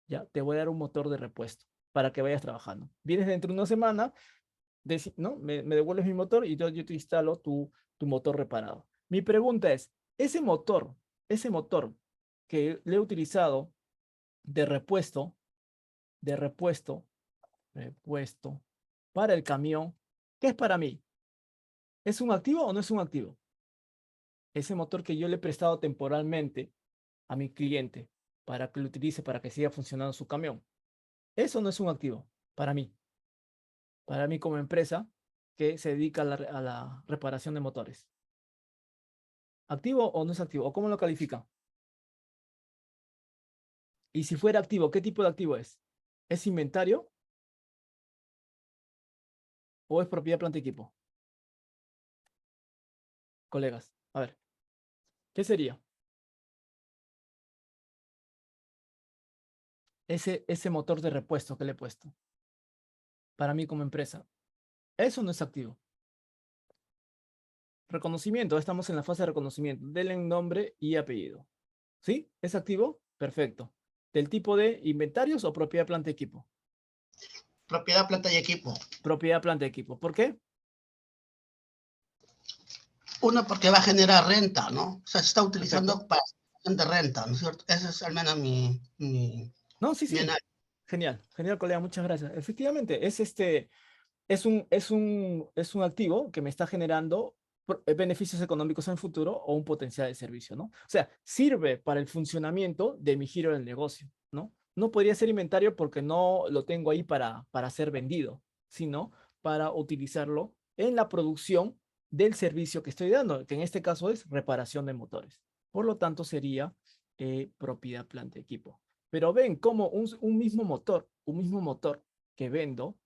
¿ya? Te voy a dar un motor de repuesto para que vayas trabajando. Vienes dentro de una semana, ¿no? Me devuelves mi motor y yo te instalo tu motor reparado. Mi pregunta es, ese motor que le he utilizado de repuesto, de repuesto, repuesto para el camión, ¿qué es para mí? ¿Es un activo o no es un activo? Ese motor que yo le he prestado temporalmente a mi cliente para que lo utilice para que siga funcionando su camión. Eso no es un activo para mí como empresa. que se dedica a la reparación de motores? ¿Activo o no es activo? ¿O cómo lo califica? Y si fuera activo, ¿qué tipo de activo es? ¿Es inventario o es propiedad, planta y equipo? Colegas, a ver, ¿qué sería? Ese motor de repuesto que le he puesto para mí como empresa. Eso no es activo. Reconocimiento, estamos en la fase de reconocimiento. Denle nombre y apellido. ¿Sí? ¿Es activo? Perfecto. ¿Del tipo de inventarios o propiedad, planta y equipo? Propiedad, planta y equipo. Propiedad, planta y equipo. ¿Por qué? Uno, porque va a generar renta, ¿no? O sea, se está Perfecto. utilizando para de renta, ¿no es cierto? Ese es al menos No, sí, mi sí. análisis. Genial, genial, colega, muchas gracias. Efectivamente, es un activo que me está generando beneficios económicos en futuro o un potencial de servicio, ¿no? O sea, sirve para el funcionamiento de mi giro del negocio, ¿no? No podría ser inventario porque no lo tengo ahí para ser vendido, sino para utilizarlo en la producción del servicio que estoy dando, que en este caso es reparación de motores. Por lo tanto, sería propiedad, planta, equipo. Pero ven cómo un mismo motor que vendo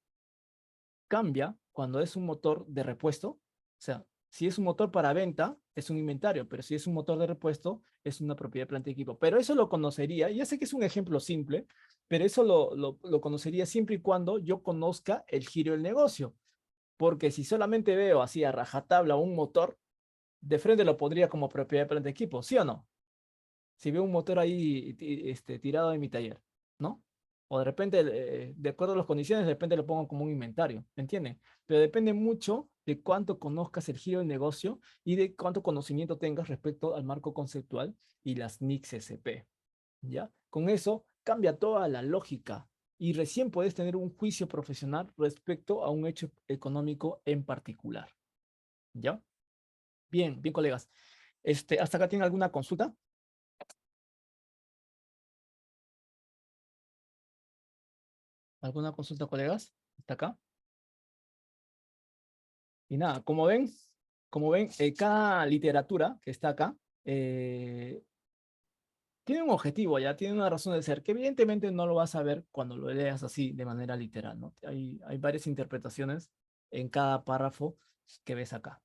cambia cuando es un motor de repuesto. O sea, si es un motor para venta, es un inventario, pero si es un motor de repuesto, es una propiedad de planta y equipo. Pero eso lo conocería, ya sé que es un ejemplo simple, pero eso lo conocería siempre y cuando yo conozca el giro del negocio. Porque si solamente veo así a rajatabla un motor, de frente lo pondría como propiedad de planta y equipo, ¿sí o no? Si veo un motor ahí tirado en mi taller, ¿no? O de repente, de acuerdo a las condiciones, de repente lo pongo como un inventario, ¿me entienden? Pero depende mucho de cuánto conozcas el giro del negocio y de cuánto conocimiento tengas respecto al marco conceptual y las NICS SP, ¿ya? Con eso cambia toda la lógica y recién puedes tener un juicio profesional respecto a un hecho económico en particular, ¿ya? Bien, bien, colegas. ¿Hasta acá tienen alguna consulta? ¿Alguna consulta, colegas? ¿Hasta acá? Y nada, como ven, cada literatura que está acá eh, tiene un objetivo, ya tiene una razón de ser, que evidentemente no lo vas a ver cuando lo leas así de manera literal, ¿no? Hay varias interpretaciones en cada párrafo que ves acá.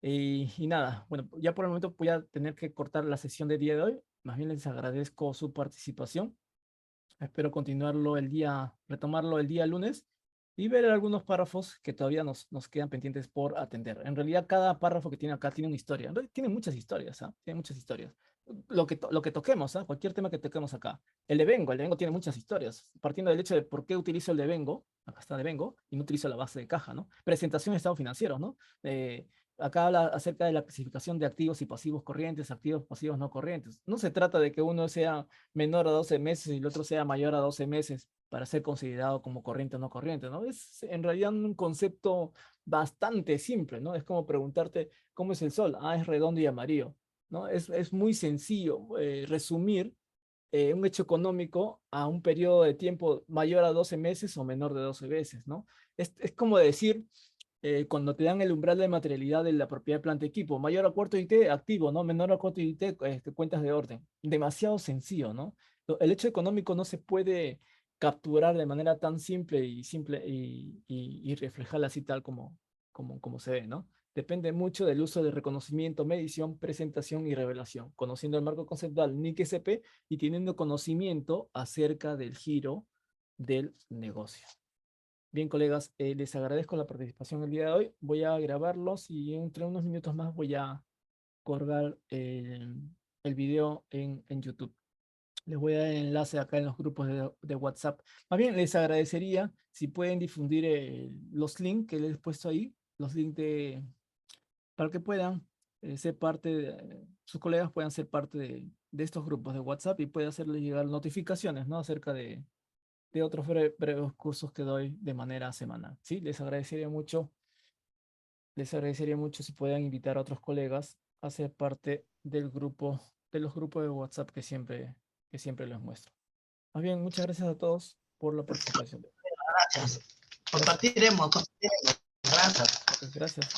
Y nada, bueno, ya por el momento voy a tener que cortar la sesión de día de hoy. Más bien les agradezco su participación. Espero continuarlo retomarlo el día lunes y ver algunos párrafos que todavía nos quedan pendientes por atender. En realidad, cada párrafo que tiene acá tiene una historia. En realidad, tiene muchas historias, ¿ah? Tiene muchas historias. Lo que toquemos, ¿ah? Cualquier tema que toquemos acá. El devengo tiene muchas historias, partiendo del hecho de por qué utilizo el devengo, acá está devengo, y no utilizo la base de caja, ¿no? Presentación de estados financieros, ¿no? Acá habla acerca de la clasificación de activos y pasivos corrientes, activos pasivos no corrientes. No se trata de que uno sea menor a 12 meses y el otro sea mayor a 12 meses para ser considerado como corriente o no corriente, ¿no? Es en realidad un concepto bastante simple, ¿no? Es como preguntarte cómo es el sol. Ah, es redondo y amarillo, ¿no? Es muy sencillo resumir un hecho económico a un periodo de tiempo mayor a 12 meses o menor de 12 meses, ¿no? Es como decir, cuando te dan el umbral de materialidad de la propiedad de planta equipo, mayor a cuarto IT, activo, ¿no? Menor a cuarto IT, cuentas de orden. Demasiado sencillo, ¿no? El hecho económico no se puede capturar de manera tan simple y reflejarla así tal como se ve, ¿no? Depende mucho del uso de reconocimiento, medición, presentación y revelación, conociendo el marco conceptual NIC-SP y teniendo conocimiento acerca del giro del negocio. Bien, colegas, les agradezco la participación el día de hoy. Voy a grabarlos y entre unos minutos más voy a colgar el video en YouTube. Les voy a dar el enlace acá en los grupos de WhatsApp. Más bien, les agradecería si pueden difundir los links que les he puesto ahí, los links para que puedan ser sus colegas puedan ser parte de estos grupos de WhatsApp y pueda hacerles llegar notificaciones, ¿no? Acerca de otros breves cursos que doy de manera semanal. Sí, les agradecería mucho si puedan invitar a otros colegas a ser parte del grupo, de los grupos de WhatsApp que siempre les muestro. Más bien, muchas gracias a todos por la participación. Gracias. Gracias. Compartiremos. Gracias. Gracias. Pues gracias.